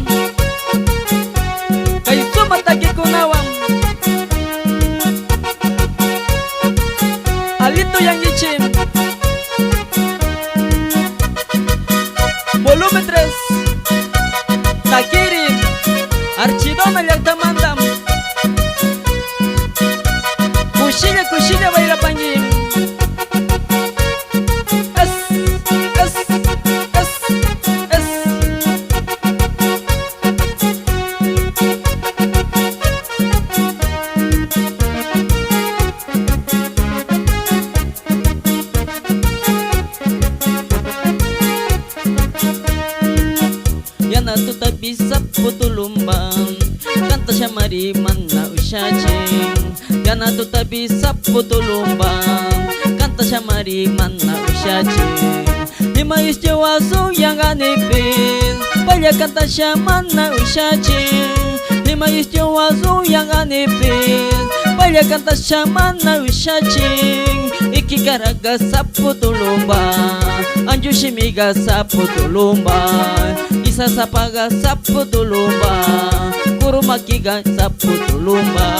Speaker 3: kay sumatagi kunawang alito yang ichim volumen 3 Takiri Archidome yang tamandam kushile kushile baila panjim es es es es Yana tuta bisa putulumbang kanta siya mariman na usyaching Yana tuta bisa putulumbang kanta siya mariman na usyachin. Lima istiwa so yang anipin, palya kanta siya man na usyachin. Lima istiwa so yang anipin, palya kanta siya man na usyachin. Ikikaraga sa putulumba, anju shimiga sa putulumba, isa sa paga sa putulumba, kurumakiga sa putulumba.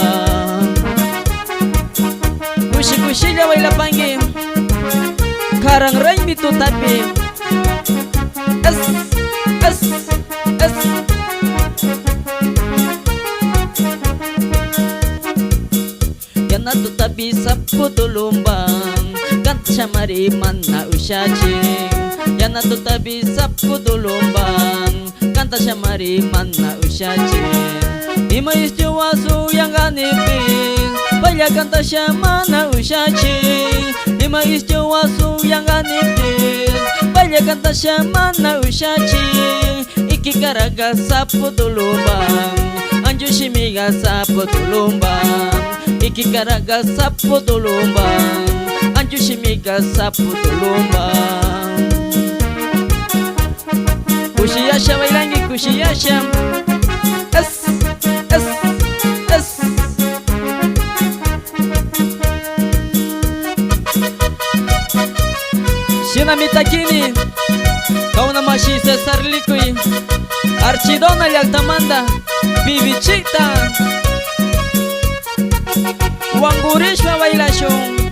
Speaker 3: Kushi-kushi jawai lapangi, karang ray mitu tapi es. Yana tu tabi sa putulumbang, kanta siya mariman na usyachin. Yana tu tabi sa putulumbang, kanta siya mariman na usyachin. Ima istiwa so yang anipin, palya kanta siya man na usyachin. Lima istiwa so yang anipin, palya kanta siya man na usyachin. Ikikaraga sa putulumbang, anju shimiga sa putulumbang, ikikaraga sa putulumbang, anju shimiga sa putulumbang. Kushiyasha bailangi kushiyasha, es. Shina mitakini, kau nama shi Cesar Likui, Archidona Yaktamanda, Bibichita, Wangurishwa Bailashon,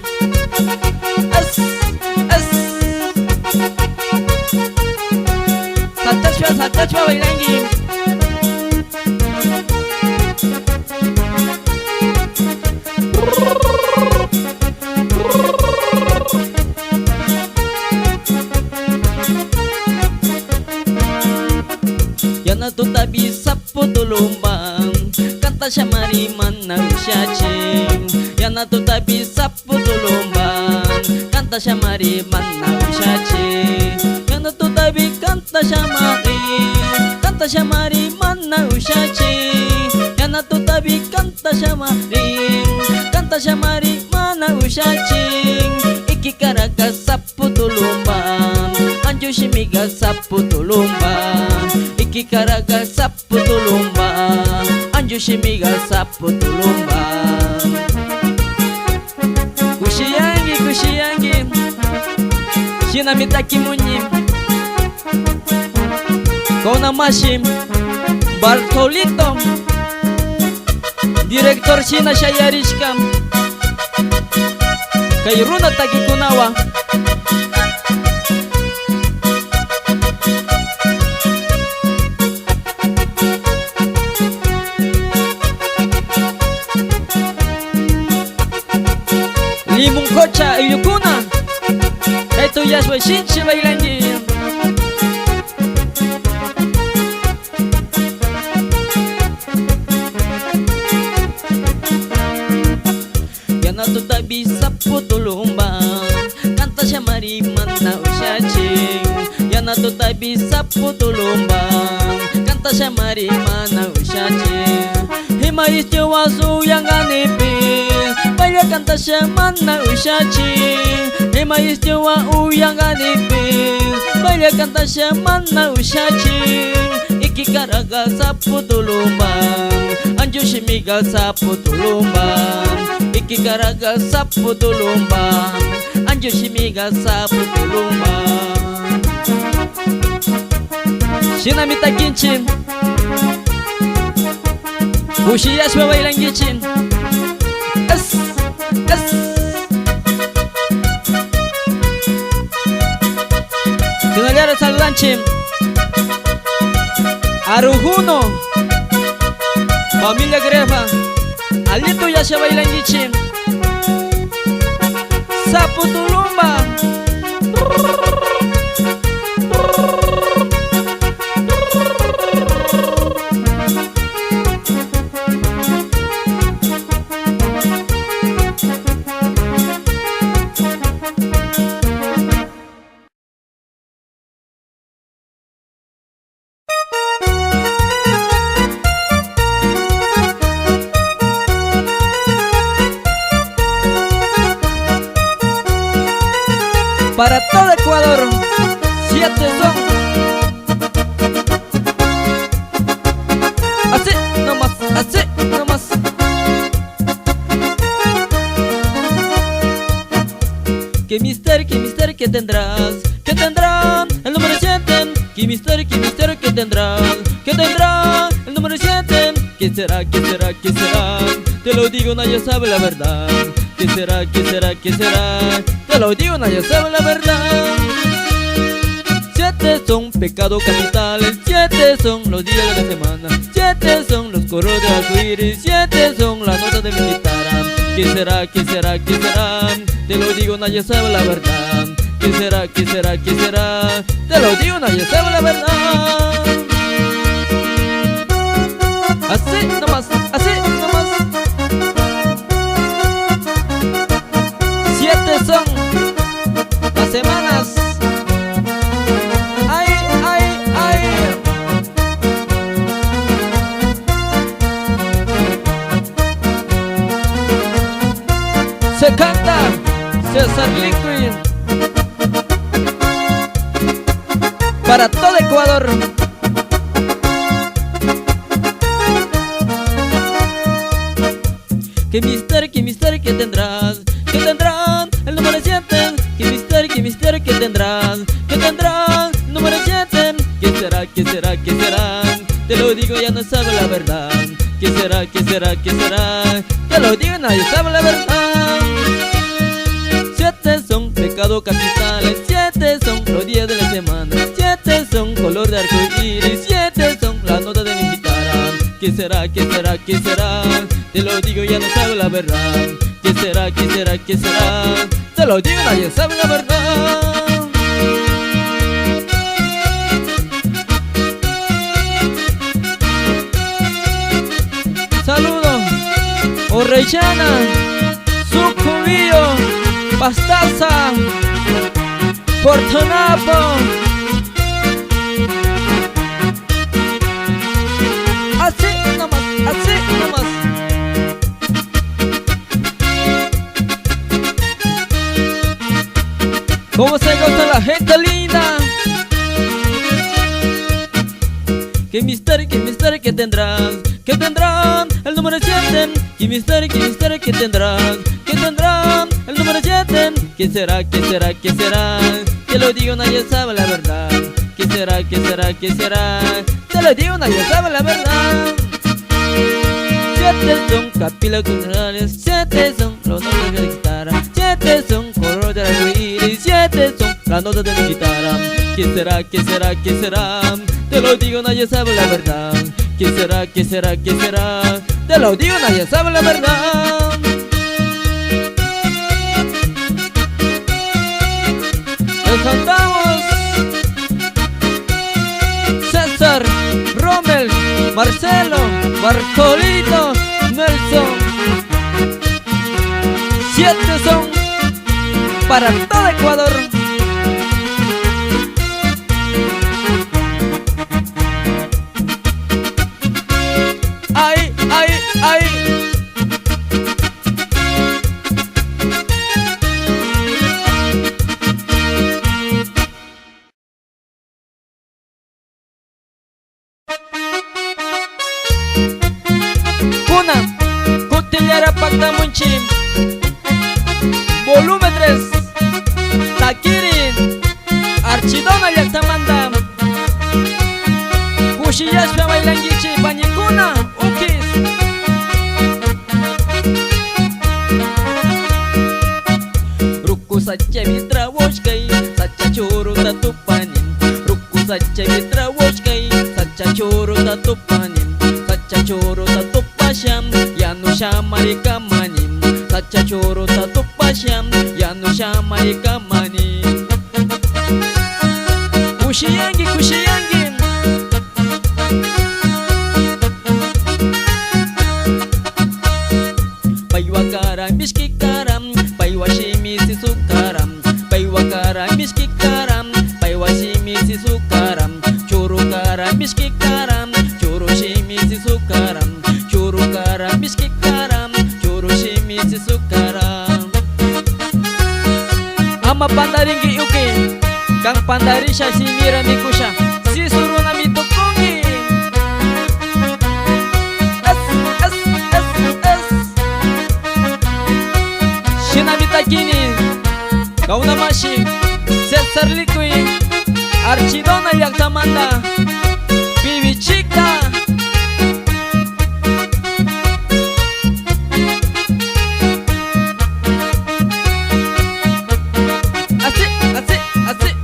Speaker 3: Satachwa Bailangi. Yana tu tabi sa putulumbang, kanta siya mariman na usyachin. Yana tu tabi sa putulumbang, kanta siya mariman na usyachin. Yana tu tabi kanta siya mariman na usyachin. Yana tu tabi kanta siya mariman na usyachin. Ikikaraga sa putulumbang, anju shimiga sa putulumbang, ikikaraga sa putulumbang, anju shimiga sa putulumbang. Kushiyangi, shina mitaki munyi, kona mashim, Bartolito, direktor shina shayarishkam, kay Runa Takikunawa. Limung kocha yukuna, eto yashwa shinchi bailangi. Yana tu tabi sa putulumbang, kanta siya mariman na usyachin. Yana tu tabi sa putulumbang, kanta siya mariman na usyachin. Hima istiwa so yang anipin, palya kanta siya man na usyachin. Hima istiwa yang anipin, palya kanta siya man na usyachin. Ikikaraga sa putulumbang, anju shimiga sa putulumbang, ikikaraga sa putulumbang, anju shimiga sa putulumbang. Shina mitakinchin, kushiyashwa bailangichin, es. Tunagara saludanchim, Arujuno, familia Grefa, Alito ya se bailangichin, Saputulumba. para todo Ecuador. 7 son. Así nomás, así nomás. ¿Qué misterio que tendrás? ¿Qué tendrán el número 7? ¿Qué misterio que tendrás? ¿Qué tendrá el número 7? ¿Qué será, qué será, qué será? Te lo digo, nadie sabe la verdad. ¿Qué será, qué será, qué será? Te lo digo, nadie sabe la verdad. 7 son pecados capitales, 7 son los días de la semana, 7 son los colores de arcoíris, 7 son las notas de mi guitarra. ¿Qué será, qué será, qué será? Te lo digo, nadie sabe la verdad. ¿Qué será, qué será, qué será? Te lo digo, nadie sabe la verdad. Así nomás, así nomás. 7 son las semanas. Ay, ay, ay. Se canta César Liquid para todo Ecuador. ¿Qué misterio que tendrás? ¿Qué tendrán el número 7? ¿Qué misterio que tendrás? ¿Qué tendrán el número 7? ¿Qué será, qué será, qué será? Te lo digo, ya no sabe la verdad. ¿Qué será, qué será, qué será? Te lo digo, nadie sabe la verdad. 7 son pecados capitales, 7 son los días de la semana, 7 son color de arcoíris, 7 son las notas de mi guitarra. ¿Qué será, qué será, qué será? Te lo digo, ya no sabe la verdad. ¿Qué será, qué será, qué será? Te lo digo, nadie sabe la verdad. Saludos, Orellana, Sucubillo, Pastaza, Portonapo. Así nomás, así nomás. ¿Cómo se goza la gente linda? ¿Qué misterio que tendrás? ¿Qué tendrán el número 7? ¿Qué misterio que tendrás? ¿Qué tendrán el número 7? ¿Qué será, qué será, qué será? Te lo digo, nadie sabe la verdad. ¿Qué será, qué será, qué será? Te lo digo, nadie sabe la verdad. 7 son capilas culturales, 7 son los nombres de la guitarra, 7 son color de arcoíris, 7 son las notas de mi guitarra. ¿Qué será, qué será, qué será? Te lo digo, nadie sabe la verdad. ¿Qué será, qué será, qué será? Te lo digo, nadie sabe la verdad. Les cantamos César, Rommel, Marcelo, Bartolito, Nelson. 7 son para todo Ecuador. Ay, ay, ay. Cuna, Cutillera Pactamunchi, volumen 3, Takirin, Archidona Yactamanda, Kushiyashpa Bailangichi, Bañicuna, Ukis. Ruku sacha mitra woshkai, sacha choro tatupanin. Ruku sacha mitra woshkai, sacha choro tatupanin. Sacha choro tatupasham, yanu shamarika manim. Sacha choro tatupasham, yanu shamarika manim. Kushiyangi, kushiyangi. Paiwakara mishkikaram, paiwashimi sisukaram. Paiwakara mishkikaram, paiwashimi sisukaram. Churukara mishkikaram, churushimi sisukaram. Churukara mishkikaram, churushimi sisukaram. Mama pandaringi uke Kang pandarisha si mira mikusha Si suruh nami tukungi Shinami takini Kau namashi Cesar Likui Archidona Yaktamanda Bibi Chica Asik, asik, asik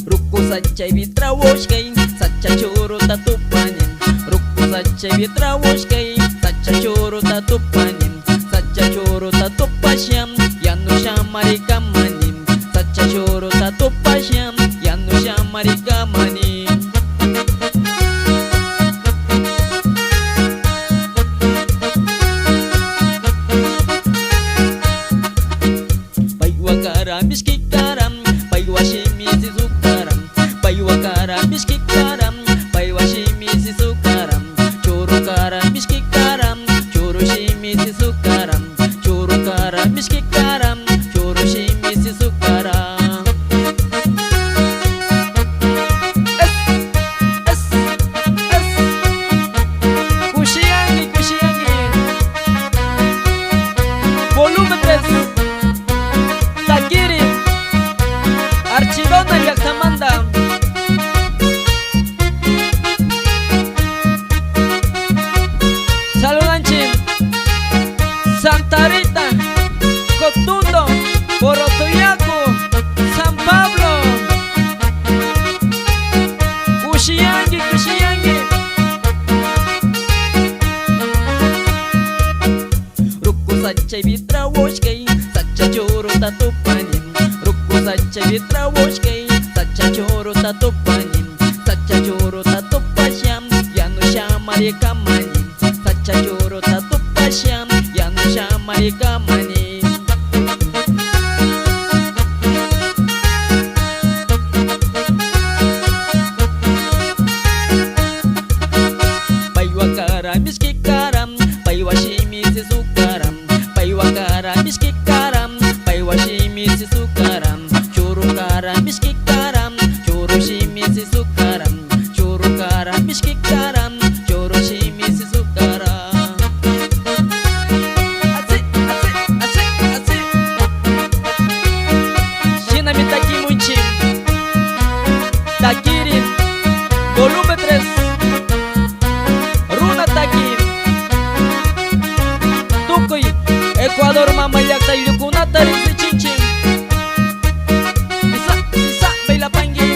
Speaker 3: Ruku saja vitrawoshkai Sacha choro tatupanin Ruku saja vitrawoshkai Sacha choro tatupanin Sacha choro tatupashyam Yanu shamari kamanim Sacha choro tatupashyam Yanu shamari kamanim Paiwakara miskikaram Paiwashimi sukaram Paiwakara miskikaram Paiwashimi sukaram Chorukara miskikaram Chorushimi sukaram Chorukara miskikaram Chorushimi sukaram Es Kushiyangi kushiyangi Volumen 3 Takiri Archidona Yaktamanda Saludanchi Santa Rita Cotundo Porotoyaku San Pablo Kushiyangi Kushiyangi Ruku sacha vitrawoshkai Sacha choro tatupanim Ruku sacha vitrawoshkai Sacha choro tatupanim Sacha choro tatupashyam Yanu shamari kamanim Sacha choro tatupashyam Yanu shamari kamanim Paiwakara miskikaram Paiwashimi sukaram Paiwakara miskikaram Paiwashimi sukaram Churukara miskikaram Churushimi sukaram Churukara miskikaram Churushimi sukaram Asik, asik, asik, asik Shinami takimunchi Takiri Volumen 3 Runa Taki Tukuy Ecuador mama yakta yukunata rinse chinchin Sisa, sisa, baila pangi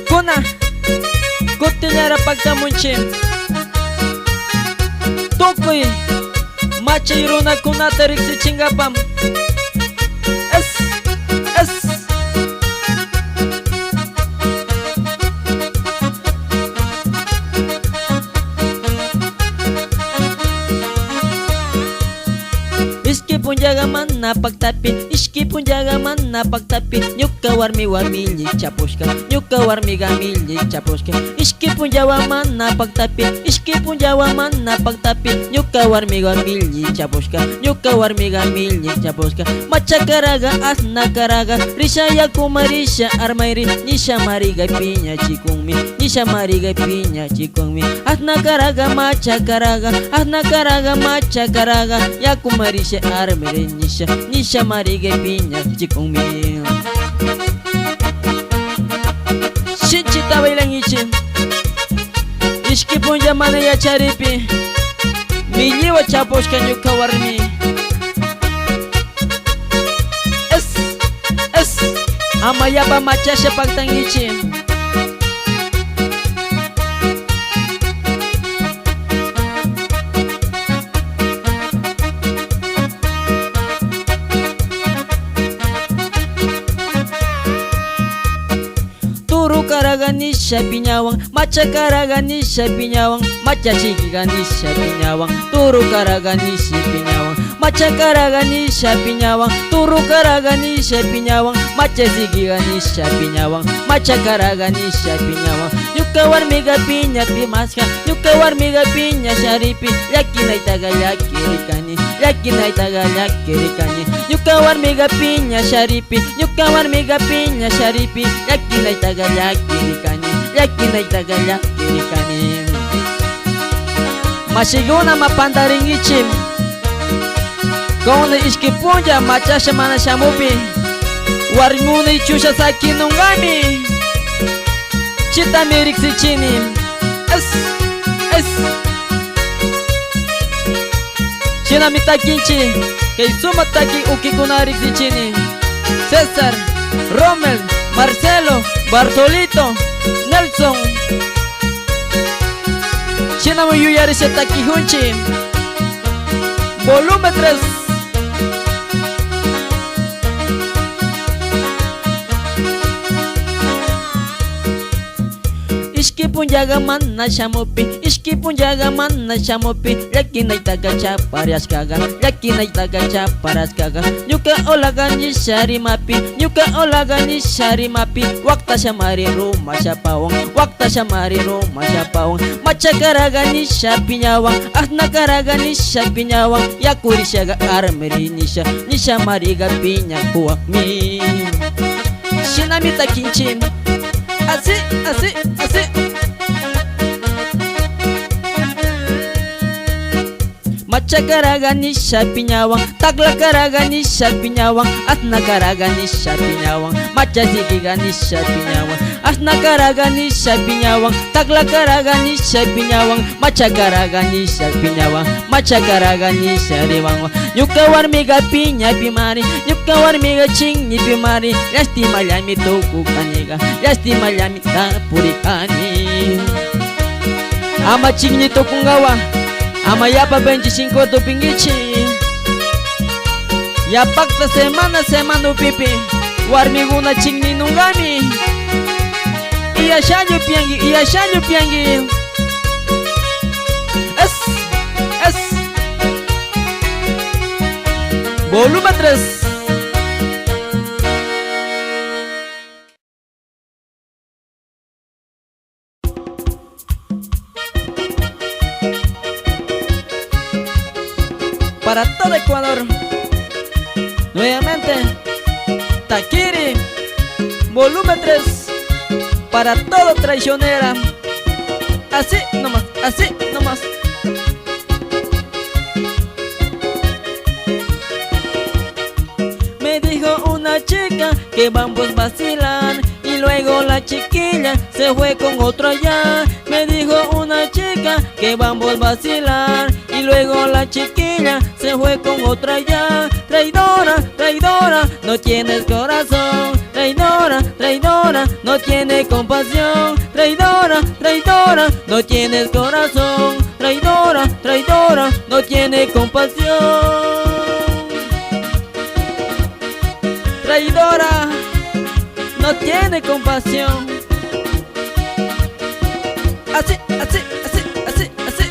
Speaker 3: Kuna Kutinyara pagtamunchi Tukuy Machay runa kunata riksi chingapam Es Iski pun jaga mana pagtapi Iski pun jaga mana pagtapi Nyuka warmi warmilji capuska Nyuka warmi gamilji capuska Iski pun jawa mana pagtapi Iski pun jawa mana pagtapi Nyuka warmi gamilji capuska Nyuka warmi gamilji capuska Macha karaga asna karaga Risha ya kumarisha armairi Nisha mariga pinya cikungmi Nisha mariga pinya cikungmi Asna karaga macha karaga Asna karaga macha karaga Ya kumarisha armairi Nisha mariga pinya cikungmi Shinchita bailang ichin Ishki pun jamana ya charipi Miliwa chaposhka nyuka warmi Es Amayaba machasha pagtang ichin ganisha piñawan, macha karaganisha piñawan, macha chiquiganisha piñawan, turu karaganisha piñawan, macha karaganisha piñawan, turu karaganisha piñawan, macha chiquiganisha piñawan, macha karaganisha piñawan. Yuka warmiga piña pimasca, yuka warmiga piña sharipi, yaki naitaga yaki rikani, yaki naitaga yaki rikani. Yuka warmiga piña sharipi, yuka warmiga piña sharipi, yaki naitaga yaki rikani, yaki naitaga yaki rikani. Masiguna mapandaringichim, kone iskipunya machasha mana shamupi, warmuna ichusha saki nungami. Cita mirik si chini es China mitakinchi Kay sumataki uki kunarik si chini César, Rommel, Marcelo, Bartolito, Nelson China mo yuyari se taki hunchi Volumen 3 Iskipun jaga mana shamupi, iskipun jaga mana shamupi, yaki naitaga chaparas kaga, yaki naitaga chaparas kaga. Nyuka olagani shari mapi, nyuka olagani shari mapi, wakta shamari rumah syapawang, wakta shamari rumah syapawang. Macha karagani shapinyawang, ahna karagani shapinyawang, yakuri shaga armeri nisha, nisha mariga pinya kuak mi. Shinamita kinchim. Asik, asik, asik. Macha karagani shapinyawang, tagla karagani shapinyawang, asna karagani shapinyawang, macha zigigani shapinyawang, asna karagani shapinyawang, tagla karagani shapinyawang, macha karagani shapinyawang, macha karagani shariwang. Yuka warmiga pinya pimari, yuka warmiga chingni pimari, yasti malyami toku kaniga, yasti malyami tapurikani. Ama chingni toku ngawa, ama yapa 25 tu pingichi, yapak ta semana pipi, warmiguna chingni nungami, iya shanyu piangi, es, volumen 3. Para todo Ecuador, nuevamente, Taquiri, volumen 3, para todo traicionera, así nomás, así nomás. Me dijo una chica que vamos a vacilar y luego la chiquilla se fue con otro allá. Me dijo una chica que vamos a vacilar y luego la chiquilla se fue con otra allá. Traidora, traidora, no tienes corazón. Traidora, traidora, no tiene compasión. Traidora, traidora, no tienes corazón. Traidora, traidora, no tiene compasión. Traidora, no tiene compasión. Así, así, así, así, así.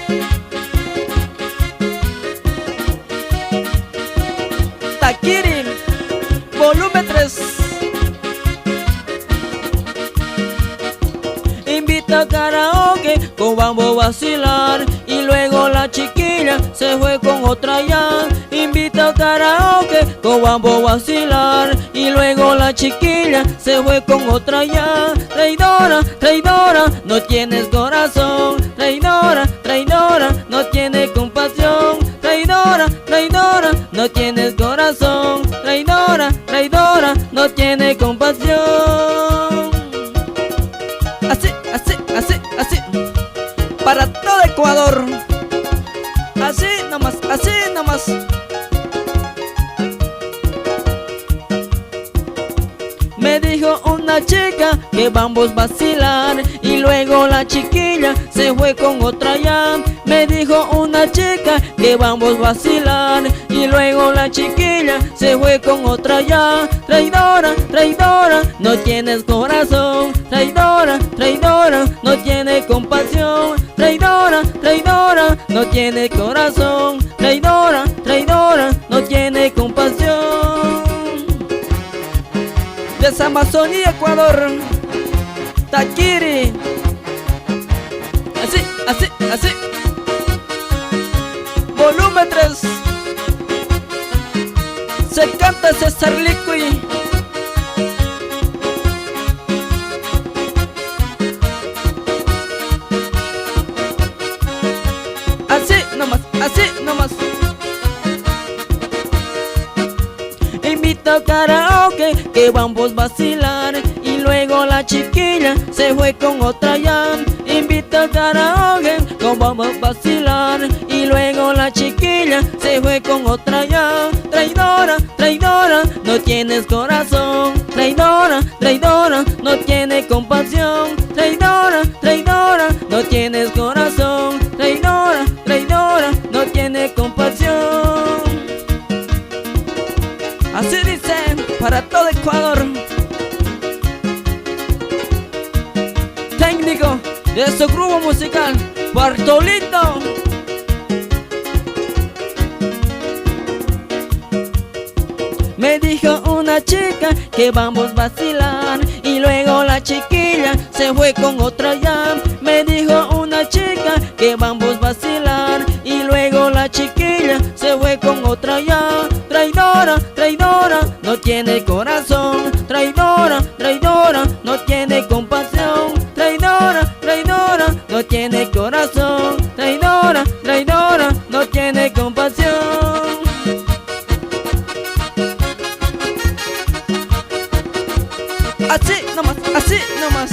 Speaker 3: Taquiri, volumen 3. Invita a karaoke, con vamos a vacilar y luego la chiquilla se fue con otra ya. Invita a karaoke, con vamos a vacilar y luego la chiquilla se fue con otra ya. Traidora, traidora, no tienes corazón. Traidora, traidora, no tiene compasión. Traidora, traidora, no tienes corazón. Traidora, traidora, no tiene compasión. Así, así, así, así. Para todo Ecuador. Así nomás, así nomás. Me dijo una chica que vamos a vacilar y luego la chiquilla se fue con otra ya. Me dijo una chica que vamos a vacilar y luego la chiquilla se fue con otra ya. Traidora, traidora, no tienes corazón. Traidora, traidora, no tiene compasión. Traidora, traidora, no tiene corazón. Traidora, traidora, no tiene compasión. Desde Amazonía, Ecuador, Taquiri. Así, así, así. Volumen 3. Se canta César Liqui. Así nomás, así nomás. Invito a karaoke que vamos a vacilar y luego la chiquilla se fue con otra ya. Invito a karaoke que vamos a vacilar y luego la chiquilla se fue con otra ya. Traidora, traidora, no tienes corazón. Traidora, traidora, no tiene compasión. Traidora, traidora, no tienes corazón. Traidora, traidora, no tiene compasión. Así dice para todo Ecuador. Técnico de su grupo musical, Bartolito. Me dijo una chica que vamos a vacilar y luego la chiquilla se fue con otra ya. Me dijo una chica que vamos a vacilar y luego la chiquilla se fue con otra ya. Traidora, traidora, no tiene corazón. Traidora, traidora, no tiene compasión. Traidora, traidora, no tiene corazón. Traidora, traidora, no tiene compasión. Así nomás, así nomás.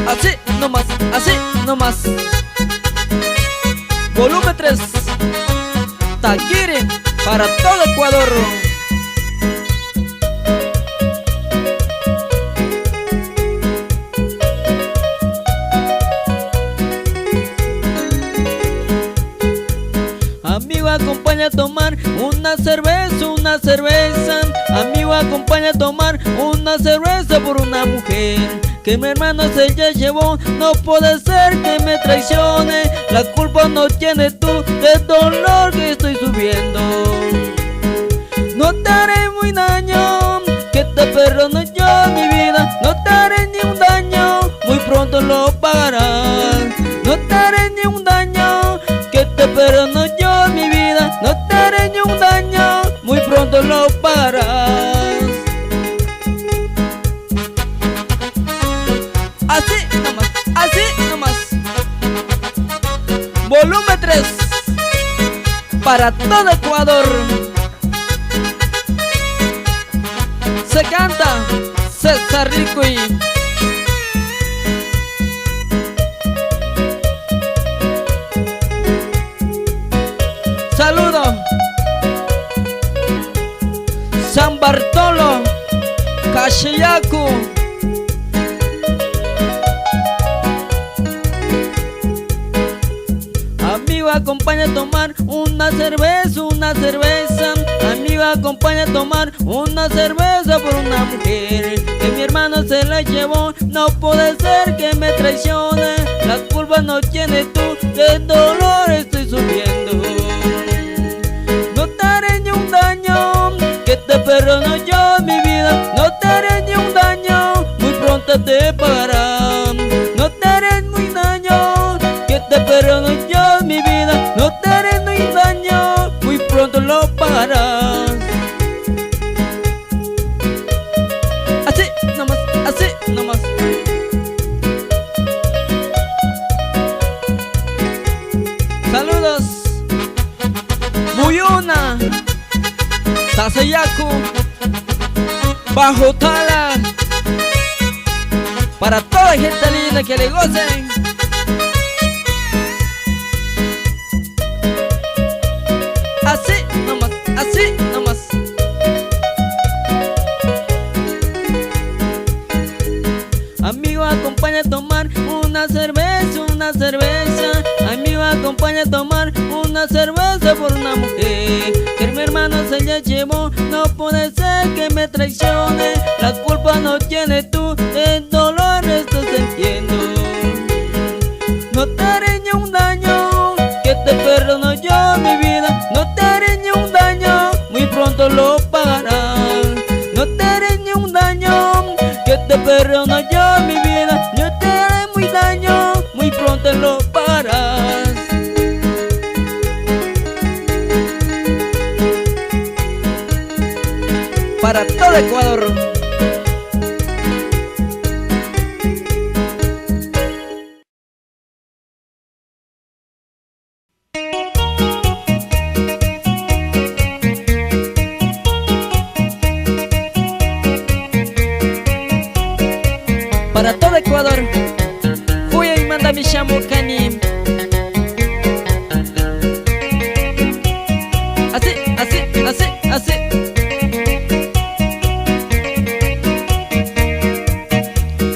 Speaker 3: Así nomás, así nomás. Volumen 3. Taquiri para todo Ecuador. Amigo, acompaña a tomar una cerveza, una cerveza. Amigo, acompaña a tomar una cerveza por una mujer que mi hermano se ya llevó. No puede ser que me traicione. La culpa no tienes tú del dolor que estoy subiendo. No te haré muy daño, que te perdono yo mi vida. No te haré ni un daño, muy pronto lo pagarás. No te haré ni un daño, que te perdono yo mi vida. No te haré ni un daño, muy pronto lo pagarás. Así nomás, así nomás. Volumen 3 para todo Ecuador. Se canta César Liqui. Saludo San Bartolo, Caxillaco. Amigo, acompaña a tomar una cerveza, una cerveza. Amigo, acompaña a tomar una cerveza por una mujer que mi hermano se la llevó. No puede ser que me traicione. La culpa no tienes tú, del dolor estoy sufriendo. No te haré ni un daño, que te perdono yo mi vida. No te haré ni un daño, muy pronto te pagarán. No te haré muy daño, que te perdono yo mi vida. No te haré ni un daño, muy pronto lo pagarás. Así nomás, así nomás. Saludos Muyuna, Sasayaku, Bajo Tala, para toda gente linda que le gocen. Así nomás, así nomás.
Speaker 1: cerveza, a mí me acompaña a tomar una cerveza por una mujer que mi hermano se la llevó. No puede ser que me traicione, la culpa no tienes tú, el dolor estoy sintiendo. No te haré ni un daño, que te perdono yo mi vida. No te haré ni un daño, muy pronto lo pagarás. No te haré ni un daño, que te perdono yo mi vida. No te haré muy daño, muy pronto lo pagarás. Para todo Ecuador. Para todo Ecuador, Huya y manda mi Chamucani. Así, así, así, así.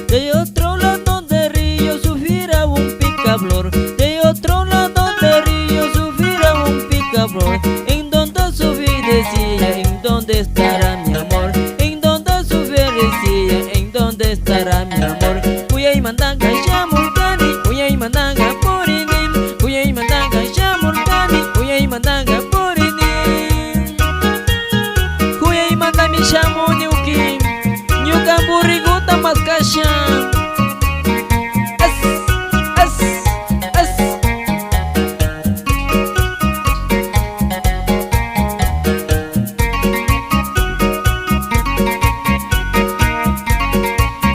Speaker 1: De otro lado del río sufrirá un picaflor. De otro lado del río sufrirá un picaflor. En donde sufrí decía, en dónde estará mi amor. En donde sufrí decía, en dónde estará mi amor. Huya y mandanga Chamucani, Huya y mandanga Purinim. Huya y mandanga Chamucani, Huya y mandanga Purinim. Huya y manda mi Chamuni uki, Nyuka buriguta maskasha.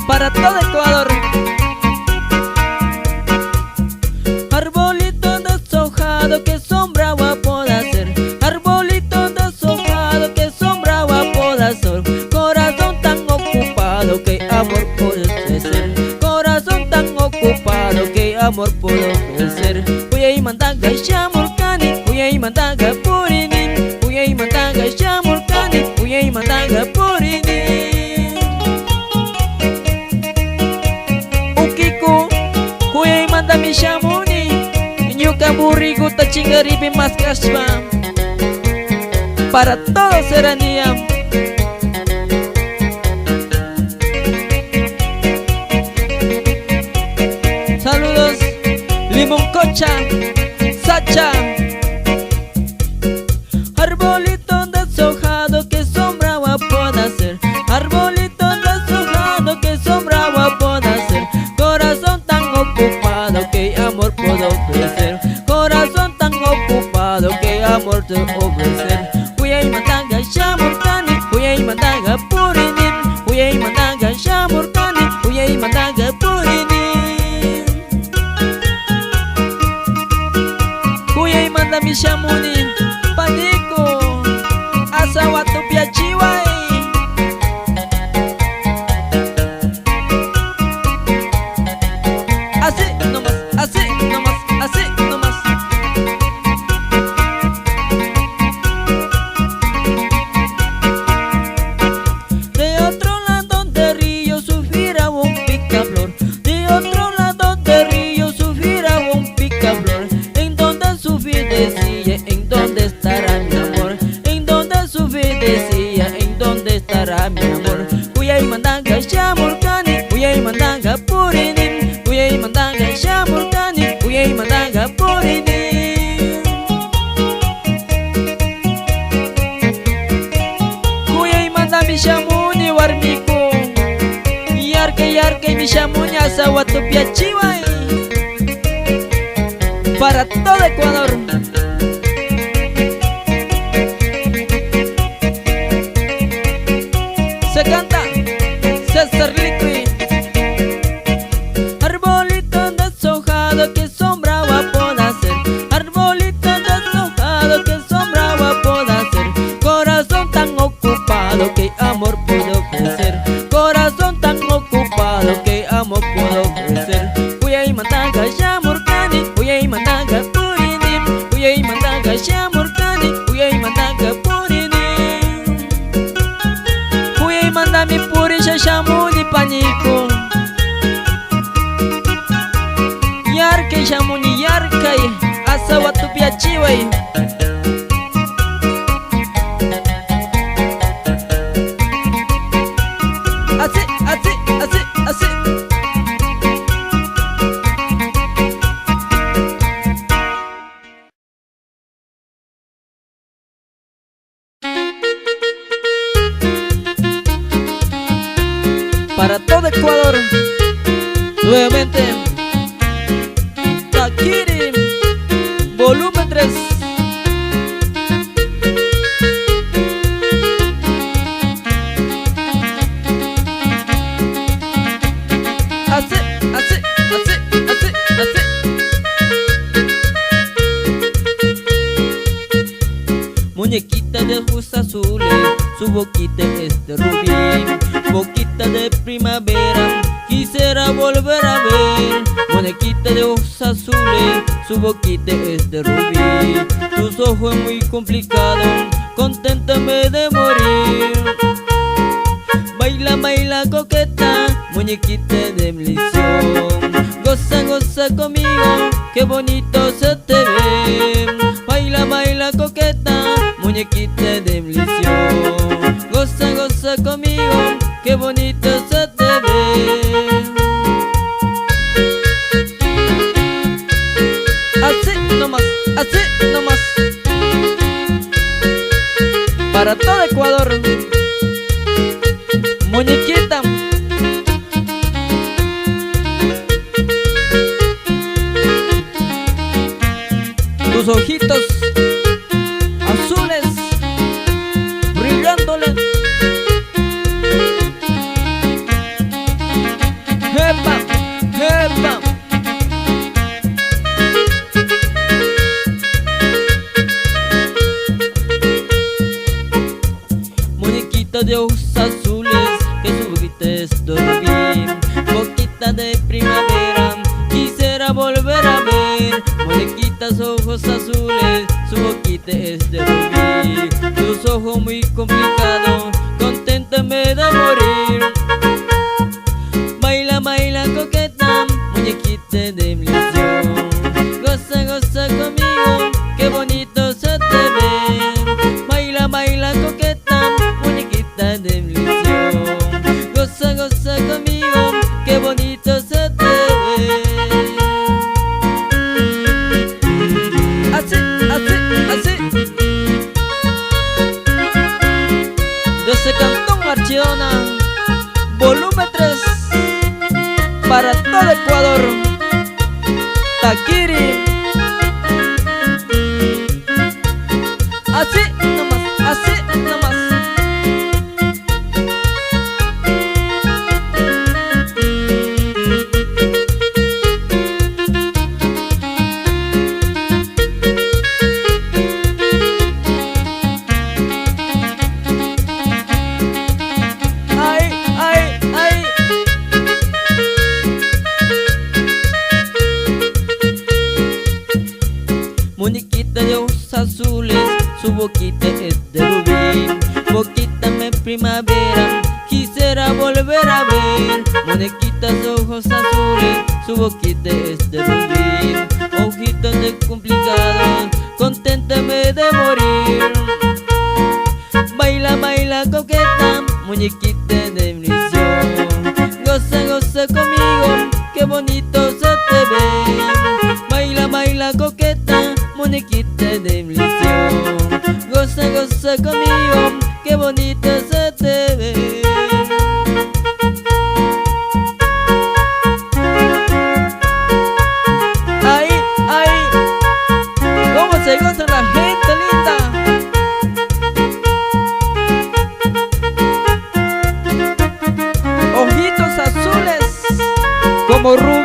Speaker 1: Para todo Ecuador. Arbolito deshojado, que sombra puede hacer. Arbolito deshojado, que sombra puede hacer. Corazón tan ocupado, que amor puede ofrecer. Corazón tan ocupado, que amor puede ofrecer. Huya y mandanga Chamucani, Huya y mandanga Purinim. Huya y mandanga Chamucani, Huya y mandanga Purinim. Huya y manda mi Chamuni, Nyuka buriguta chingaribi mas kaspa. Para todo Serranía. Saludos, Limoncocha, Sacha. Arbolito deshojado, que sombra puede hacer. Arbolito deshojado, que sombra puede hacer. Corazón tan ocupado, que amor puedo ofrecer. Corazón tan ocupado, que amor te ofrecer. Huya y mandanga Chamucani, Huya y mandanga Purinim. Huya y mandanga Chamucani, Huya y mandanga Purinim. Huya y manda mi Chamuni, Panico, Asawatu Piachiwai. Así nomás, así nomás, así nomás. De otro lado del río sufrirá un picaflor. De otro lado del río sufrirá un picaflor. En donde sufrí decía, en dónde estará mi amor. En donde sufrí decía, en dónde estará mi amor. Huya y mandanga Chamucani, Huya y mandanga Purinim. Huya y mandanga Chamucani, Huya y mandanga Purinim. Huya y manda mi Chamuni warmiku, Yarke mi Chamuni Asawatu Piachiwai. Para todo Ecuador. Se canta César Liqui. Arbolito deshojado, que sombra puede hacer. Arbolito deshojado, que sombra puede hacer. Corazón tan ocupado, que amor puede ofrecer. Corazón tan ocupado, que amor puede ofrecer. Huya y mandanga Chamucani, Huya y mandanga Purinim. Huya y mandanga Chamucani, Huya y mandanga Purinim. Huya y manda mi Purisha Chamuni Panico.
Speaker 3: yarkay shamuni yarkay asa watupi achiway. Así, así, así, así. Para todo Ecuador, nuevamente, Takiri, volumen 3. Así, así, así, así, así. Muñequita de ojos azules, su boquita es de rubí. Boquita de primavera, quisiera volver a ver. Muñequita de ojos azules, su boquita es de rubí. Tus ojos muy complicados, conténtame de morir. Baila, baila coqueta, muñequita de ilusión. Goza, goza conmigo, qué bonito se te ve. Baila, baila coqueta, muñequita de ilusión. Goza, goza conmigo, qué bonito se te ve. Así nomás, así nomás. Para todo Ecuador, muñequita. Tus ojitos azules brillándole. ¡Epa! ¡Epa! Muñequita de ojos azules, que su boquita es de rubí. Boquita de primavera, quisiera volver a ver. Muñequitas ojos azules, su boquita es de rubí. Tus ojos muy complicados, conténtame de morir. Baila, baila coqueta, muñequita de ilusión. Goza, goza conmigo, qué bonito se te ve. Baila, baila coqueta, muñequita de ilusión. Goza, goza conmigo, qué bonito se te ve. Así, así, así. Desde Cantón Archidona, volumen 3. Para todo Ecuador, Takiri. Así nomás, así nomás. Ay, ay, ay. Muñequita de ojos azules, su boquita es de rubí. Boquita de primavera, quisiera volver a ver. Muñequitas de ojos azules, su boquita es de rubí. Ojitos de complicados, conténtame de morir. Baila, baila coqueta, muñequita de ilusión. Goza, goza conmigo, qué bonito se te ve. Baila, baila coqueta, muñequita de ilusión. Goza, goza conmigo, qué bonito se te ve. Ahí, ahí, cómo se goza la gente linda. Ojitos azules como rubí.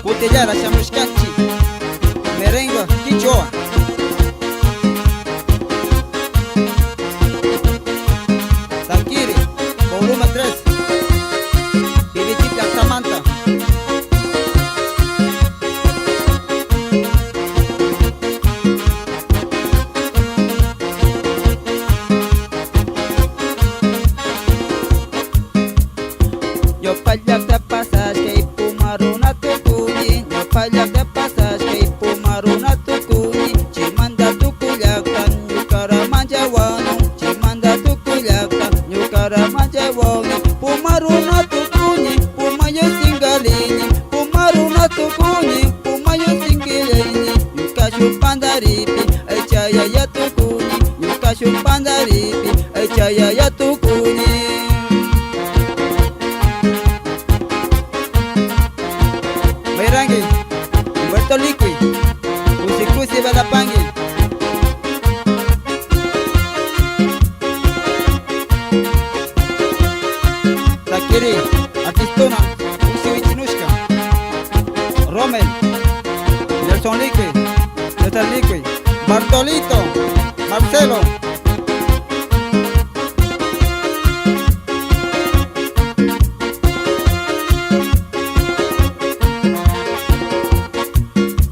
Speaker 6: Botellada, chamuscachi, merengue, quichua. mandaripi ay chaya ya tukuni Bairangi Humberto Liqui Kusi Kusi Balapangi Takiri Artistona Kusi Wichinushka Rommel Nelson Liqui Nelson Liqui Bartolito Marcelo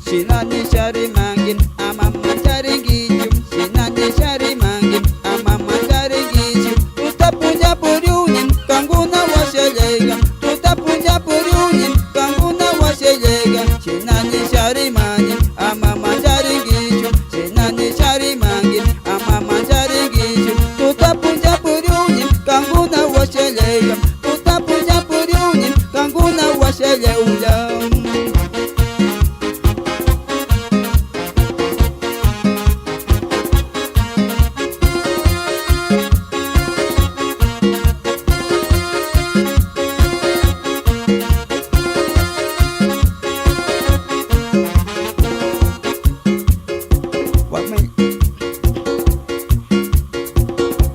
Speaker 6: Sinani syari mangin amama cari gijum Sinani syari mangin amama cari gijum Tuta punya puriunin kangguna waselega Tuta punya puriunin kangguna waselega Sinani syari mangin amama cari gijum Sinani syari mangin amama cari gijum Tuta punya puriunin kangguna waselega Tuta punya puriunin kangguna waselega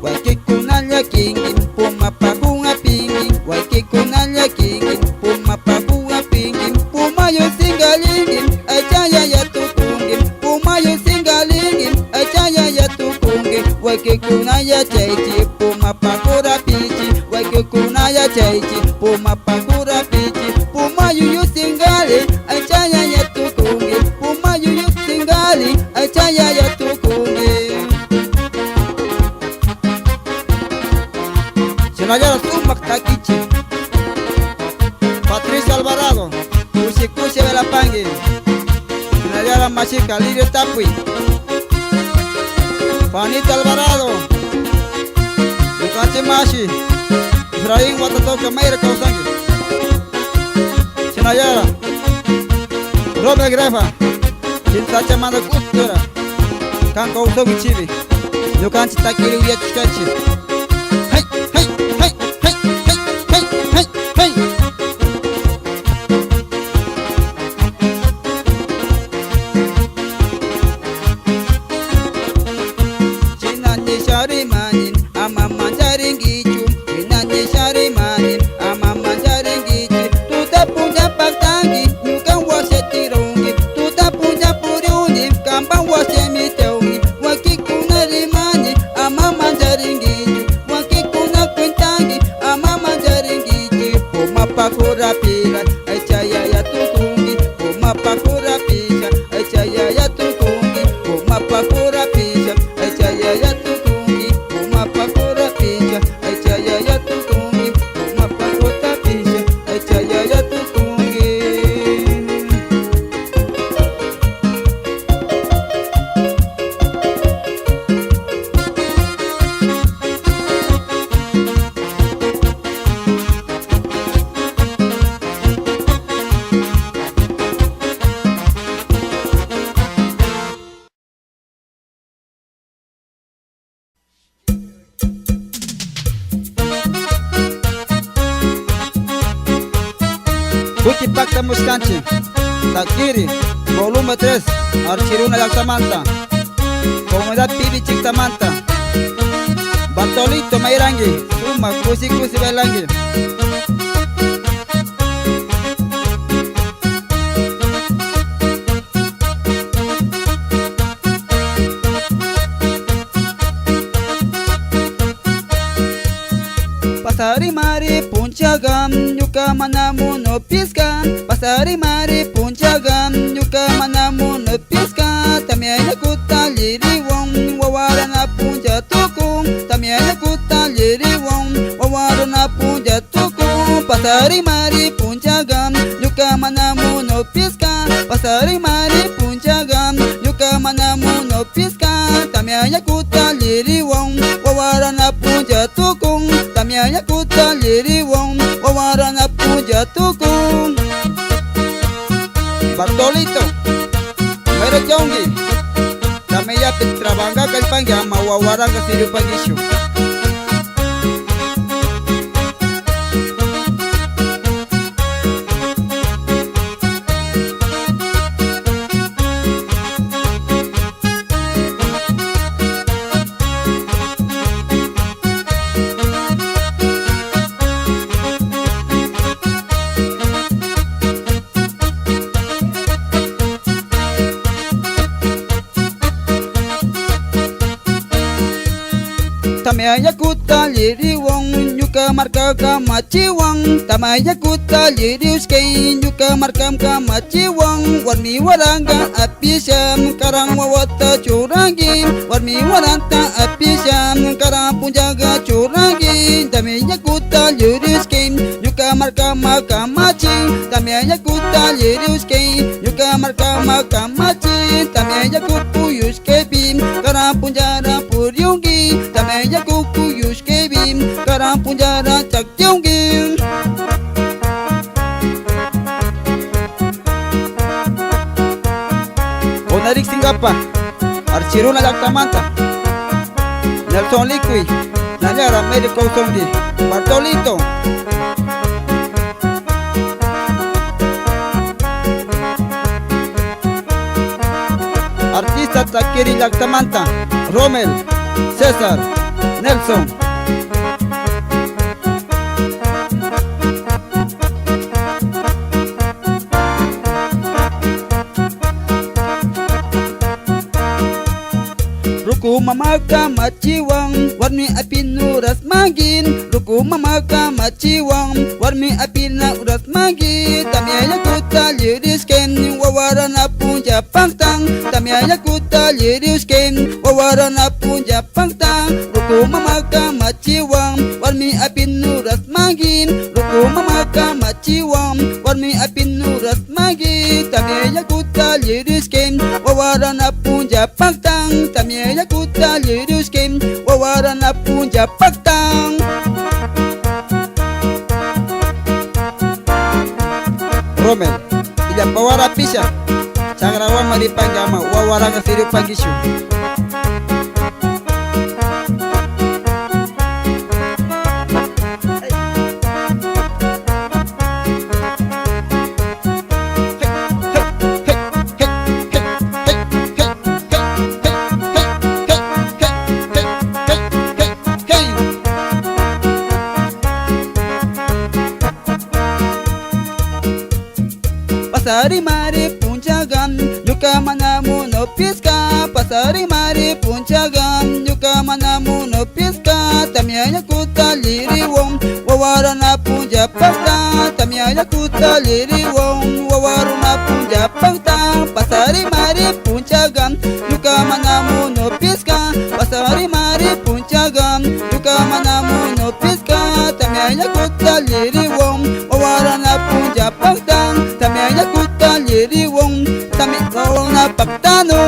Speaker 6: Wakikunanya kingin pumapagunga pingin Wakikunanya kingin pumapagunga pingin Pumayo singalingin achaya ya tukungin Pumayo singalingin achaya ya tukungin Wakikunanya chaichi pumapakura pichi Wakikunanya chaichi pumapakura pichi Pumayo yu singali achaya ya tukungin Pumayo yu singali achaya ya tukungin Sinayara Sumak Takichi Patricia Alvarado Kusi Kusi Belapangi Sinayara Machika Lirio Tapui Juanita Alvarado Yukachi Mashi Ibrahim Watatoka Mayra Kausangi Sinayara Robert Grefa Sintacha Manda Kustura Kan Kausogi Chibi Yukanchi Takiri Uyachukachi Hey, hey, hey, hey, hey, hey, hey, hey. Sinani syari manin amama cari gijum Sinani syari manin amama cari gijum Tuta punya paktangi nyukan wase tirungi Tuta punya puriuni kambang wase miteungi Wakikuna rimani amama cari gijum Wakikuna kwintangi amama cari gijum Pumapakura pilan achaya ya tukungi Pumapakura pilan achaya ya tukungi Pumapakura pilan achaya ya tukungi Pumapakura pilan achaya ya tukungi Pumapakura pilan achaya ya tukungi Buki Pacta Muscanchi Takiri Volume 3 Archiruna de Altamanta Comunidad Pibi Chictamanta Bartolito Mairangi Suma Kusi Kusi Bailangi Pasari mari puncagam yuka manamu no piska Pasari mari puncagam yuka manamu no piska Tamiana kuta liri wong wawara na punja tukung Tamiana kuta liri wong wawara na punja tukung Pasari mari puncagam yuka manamu no piska Pasari mari puncagam yuka manamu no piska Tamiana kuta liri wong wawara na punja tukung Tamiana kuta liri wong wawara na punja tukung Bartolito Mera Jongi Tamaya Pit Trabanga Kalpanga Mawawaranga Sirio Pagishu. Tamaya kuta liri wong nyuka marka kamachi wong Tamaya kuta liri uskay nyuka markam kamachi wong Warmi waranga apisam karang wawata curangi Warmi waranta apisam karang punjaga curangi Tamaya kuta liri uskay nyuka marka kamachi Tamaya kuta liri uskay nyuka marka kamachi Tamaya kupu yuskay bim karang punjara puryungi Tamaya kuku yuske bim karang punjara cak tiungging Onarik Singapa Archiruna Lactamanta Nelson Liqui Nanyara Medical Songi Bartolito Artista Takiri Lactamanta Rommel César Nelson Ruku mamaka maciwang warmi apinu ras magin Ruku mamaka maciwang warmi apina uras magi Tamaya kuta lirisken wawarana punja pangtang Tamaya kuta lirisken wawarana punja pangtang Ruku mamaka maciwang warmi apinu ras magin Ruku mamaka maciwang warmi apinu ras magi Tamaya kuta lirisken wawarana punja pangtang Tamaya kuta lirisken wawarana punja pangtang Romel ila pawara pisha Sangrawa maripangama wawaranga sirio pagishu Pasari mari punjagan Yuka manamu no piska Pasari mari punjagan Yuka manamu no piska Tamiyanya kuta liri wong Wawarana punja pangta Tamiyanya kuta liri wong Wawarana punja pangta Pasari mari punjagan Yuka manamu no piska Pasari mari punjagan Yuka manamu no piska Tamiyanya kuta liri wong Wawarana punja pangta Tamiyanya kuta liri wong Tami wong na pagtano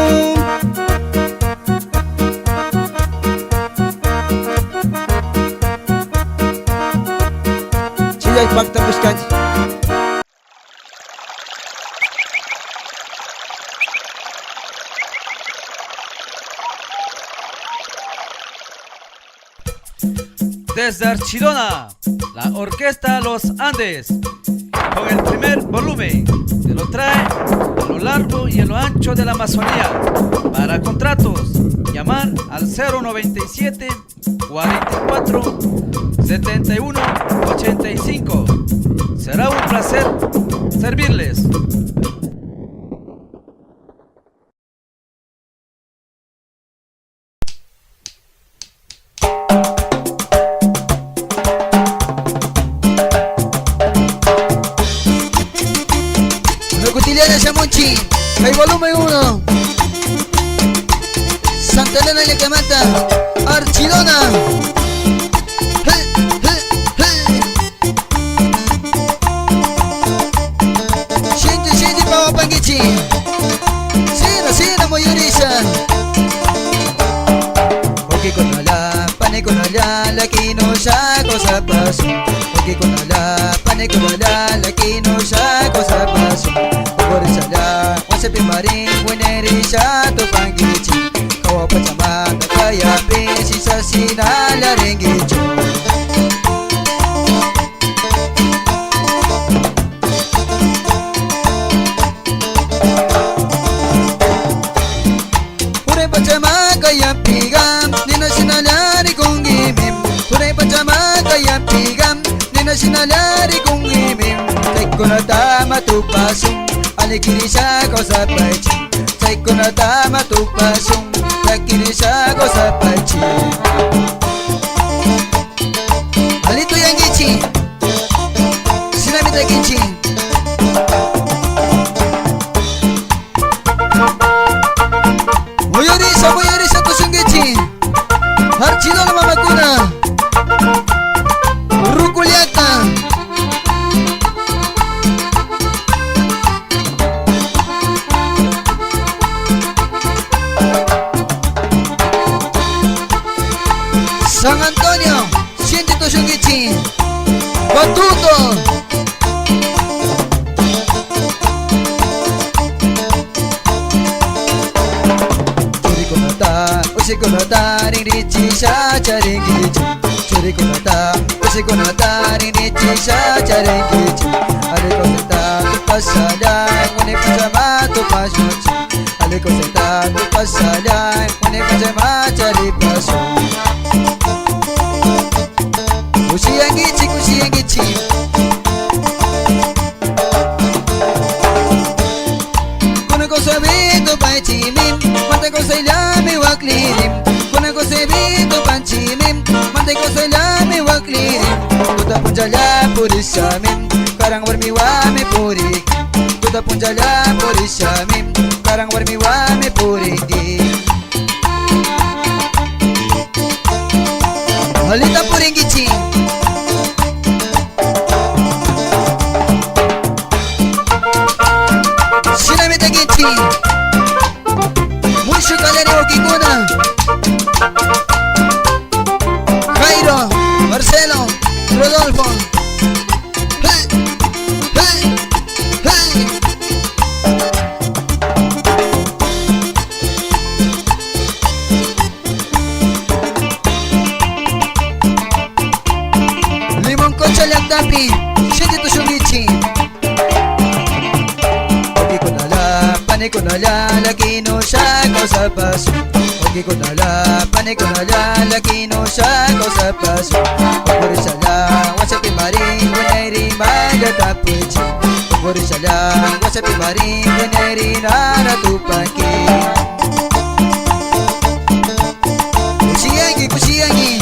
Speaker 6: Siya'y pagtapos kanji
Speaker 7: Desde Archidona, la orquesta Los Andes, con el primer volumen, se lo trae a lo largo y a lo ancho de la Amazonía. Para contratos, llamar al 097 44 71 85. Será un placer servirles.
Speaker 2: Cotiliana Chamonchi, el volumen 1. Santa Elena y Lactamanta, Archidona. Shinti Pava Pangichi. Sira Moyoriza. Oki konala, pane konala, laki no saco zapazo. Oki konala, pane konala, laki no saco zapazo. Sala, once pimarin, buenerisha, to pangichi. Kawa
Speaker 6: kaya pesi sa sinalaring gicho. Ure pachama kaya pigam nina sinalari kong gimim. Ure pachama kaya pigam nina sinalari kong gimim. Tay ko na tama tupasong alikiri sa ko sa paichi. Tay ko na tama tupasong alikiri sa ko sa paichi. Alito yang gichi sinamita gichi. Moyori sa tusong gichi. Harchido na mamakuna rukulyata. San Antonio, siente tu shungichi. Batuto. Churi konata, usi konata, rinrichi sa charingichi. Churi konata, usi konata, rinrichi sa charingichi. Ale konata, tu pasalay, mune pajama tu pasyochi. Ale konata, tu pasalay, mune pajama chari paso. Kusiyangichi, kusiyangichi. Kuna ko sabido pa chimim, mante ko sa ilami waklirim. Kuna ko sabido pa chimim, mante ko sa ilami waklirim. Tuta punjala purisamim, karang warmiwame puri. Tuta punjala purisamim, karang warmiwame puri. Halita puringichi. Sinamita gichi. Mushu kalere okikuna. Jairo, Marcelo, Rodolfo. Hey, hey, hey. Limon kocha liang tapi, siente tu shungichi. Pani ko nala, lagi no siya ko sa paso. Ogi ko nala, pani ko nala, lagi no siya ko sa paso. Ogori sala, wasapi maring, waneri magatapuchi. Ogori sala, wasapi maring, waneri naratupaki. Kusiyangi, kusiyangi.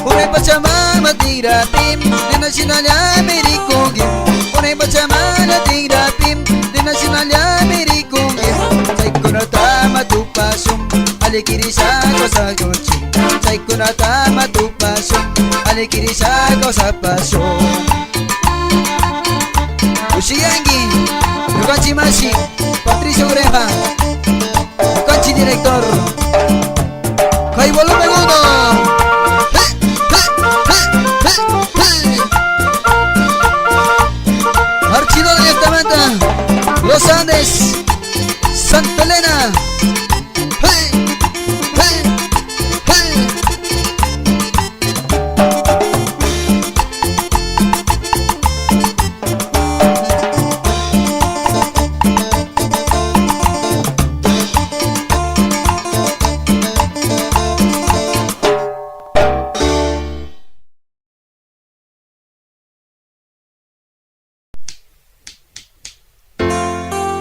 Speaker 6: Ure pachama matirapim, nena sinala merikogim. Ure pachama matirapim, nena sinala merikogim. Say ko na tama tupasong, alikiri sa ko sa gochi. Say ko na tama tupasong, alikiri sa ko sa paso. Kusiyangi, Lukanchi Mashi, Patricio Greja, Lukanchi Director. Kay volumen 1. Archido directamente Los Andes, Santa Elena. Hey, hey, hey.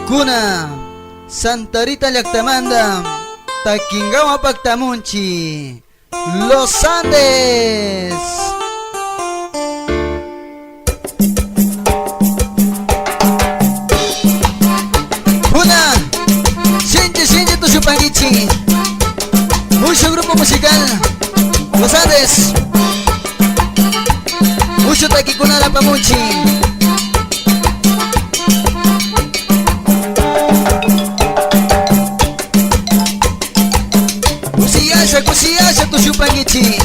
Speaker 6: Kuna Santa Rita Llactamanda, Taquingawa Pactamunchi, Los Andes. Kuna Shinji tu Chupangichi, mucho grupo musical, Los Andes, mucho Taquicuna La Pamuchi. Kusiyasha tu Chupangichi.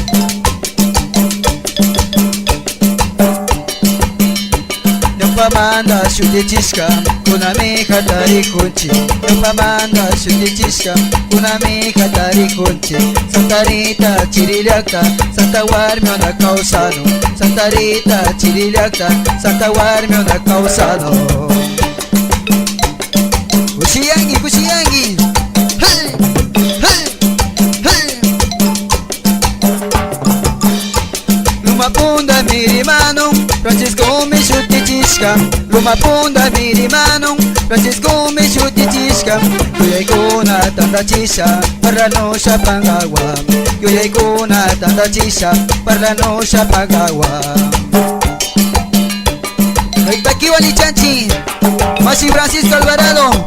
Speaker 6: Nyopamanda shutichishka kunami hatari kunchi Nyopamanda shutichishka kunami hatari kunchi Santa Rita chirilyakta Santa Warmiona causano Santa Rita chirilyakta Santa Warmiona causano Kushiyangi kushiyangi hey hey hey Lumapunda mirimano Francisco me shutichishka Lumapunda mirimano Francisco me shutichishka Yuyaykuna tandachisha Parlanosha pangawa Yuyaykuna tandachisha Parlanosha pangawa Takiwali chanchi Masi Francisco Alvarado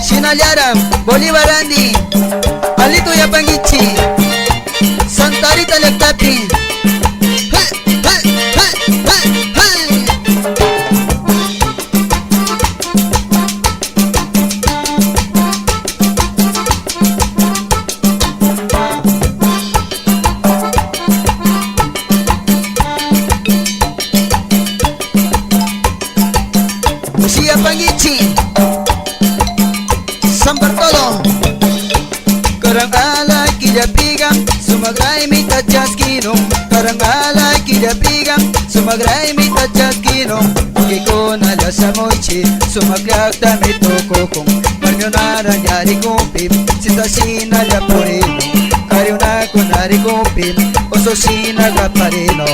Speaker 6: Shinaliara Bolívar Andy Alito Yapangichi Santa Rita Lectapi Pangichi San Bartolo Karang ala kilapigan Sumagray mi tachaskino Karang ala kilapigan Sumagray mi tachaskino Kiko na la samoichi Sumaglakta mi tokokong Marmionara nyari kumpim Sitasina la porino Kariuna kunari kumpim Ososina gaparino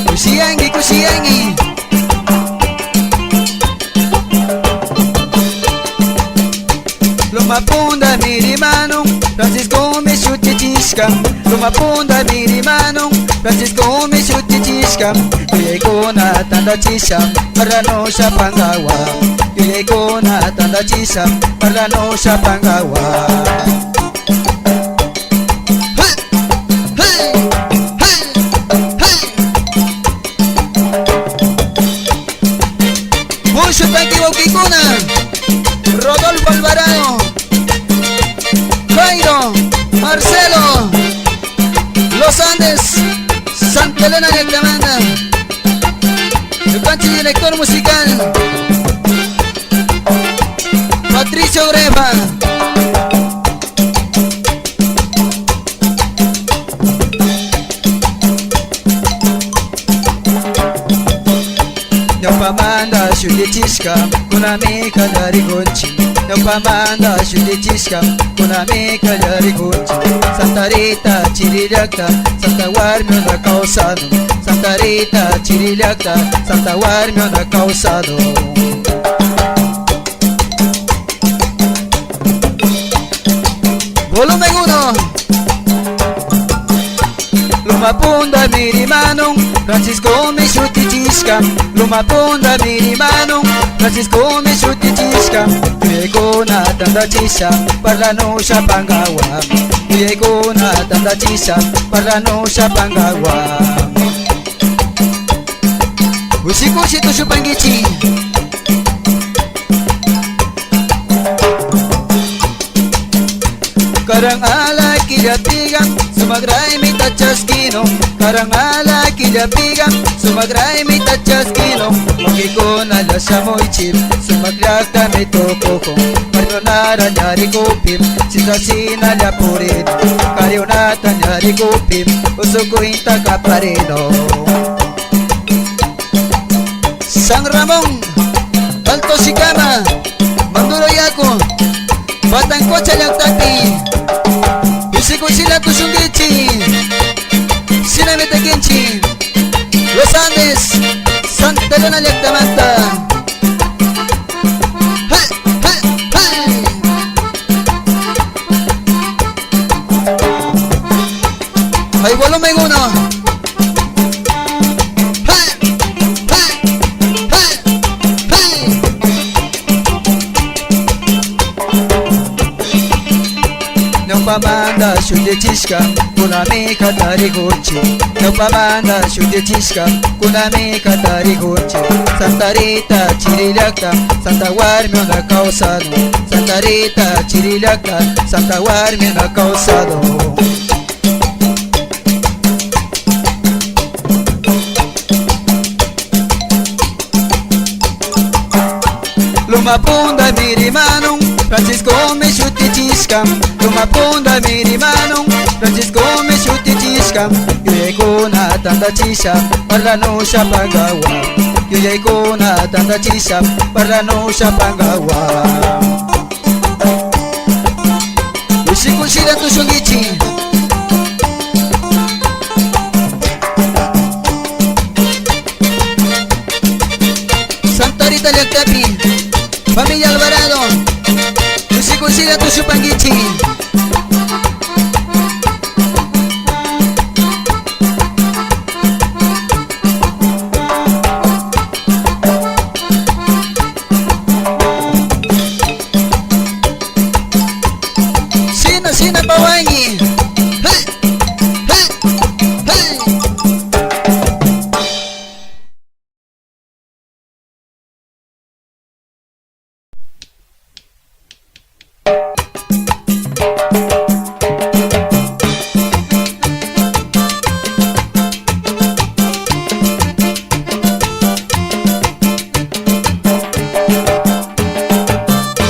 Speaker 6: Kushiyangi kushiyangi Lumapunda mirimano Francisco me shutichishka Lumapunda mirimano Francisco me shutichishka Yuyaykuna tandachisha Parlanosha pangawa Yuyaykuna tandachisha Parlanosha pangawa Mucho takiwa ukikuna Rodolfo Alvarado Jairo Marcelo Los Andes Santa Elena de Aclamanda El panche director musical Patricio Grefa Nyopamanda shutichishka kunami kadari gonchi Nyopamanda shutichishka kunami kadari gonchi Santa Rita chirilyakta Santa Warmiona causado Santa Rita chirilyakta Santa Warmiona causado Volumen 1 Lumapunda mirimano Francisco me shutichishka Lumapunda mirimano Francisco me shutichishka Yuyaykuna tandachisha Parlanosha pangawa Yuyaykuna tandachisha Parlanosha pangawa Ushikushi tushupangichi Karang ala kilapigan Sumagray mi tachaskino Karang ala kilapigan Sumagray mi tachaskino Makikuna la samoichim Sumaglakta mi tokoko Marionara nyari kupim Sisasina la purino Karionata nyari kupim Usukuinta kaparino San Ramón Alto Sicama Manduro Yaco Batancocha Llactapi Usikushila Kushungichi Sinametequinchi Los Andes Santa Elena Llactamanta ¡Hey! ¡Hey! ¡Hey! Hay volumen 1 Nyopamanda shutichishka kunami katari gonchi Nyopamanda shutichishka kunami katari gonchi Santa Rita chirilyakta Santa Warmiona causado Santa Rita chirilyakta Santa Warmiona causado Tumapunda miri manong Francisco me shuti chiskam Tumapunda miri manong Francisco me shuti chiskam Yuyay ko na tanda chisam Para no siya pagawa Yuyay ko na tanda chisam Para no siya pagawa Usikusira tu sungichi Santa Rita Lectapi Familia Alvarado Usikusira tu supangichi Sina Pawangi Hey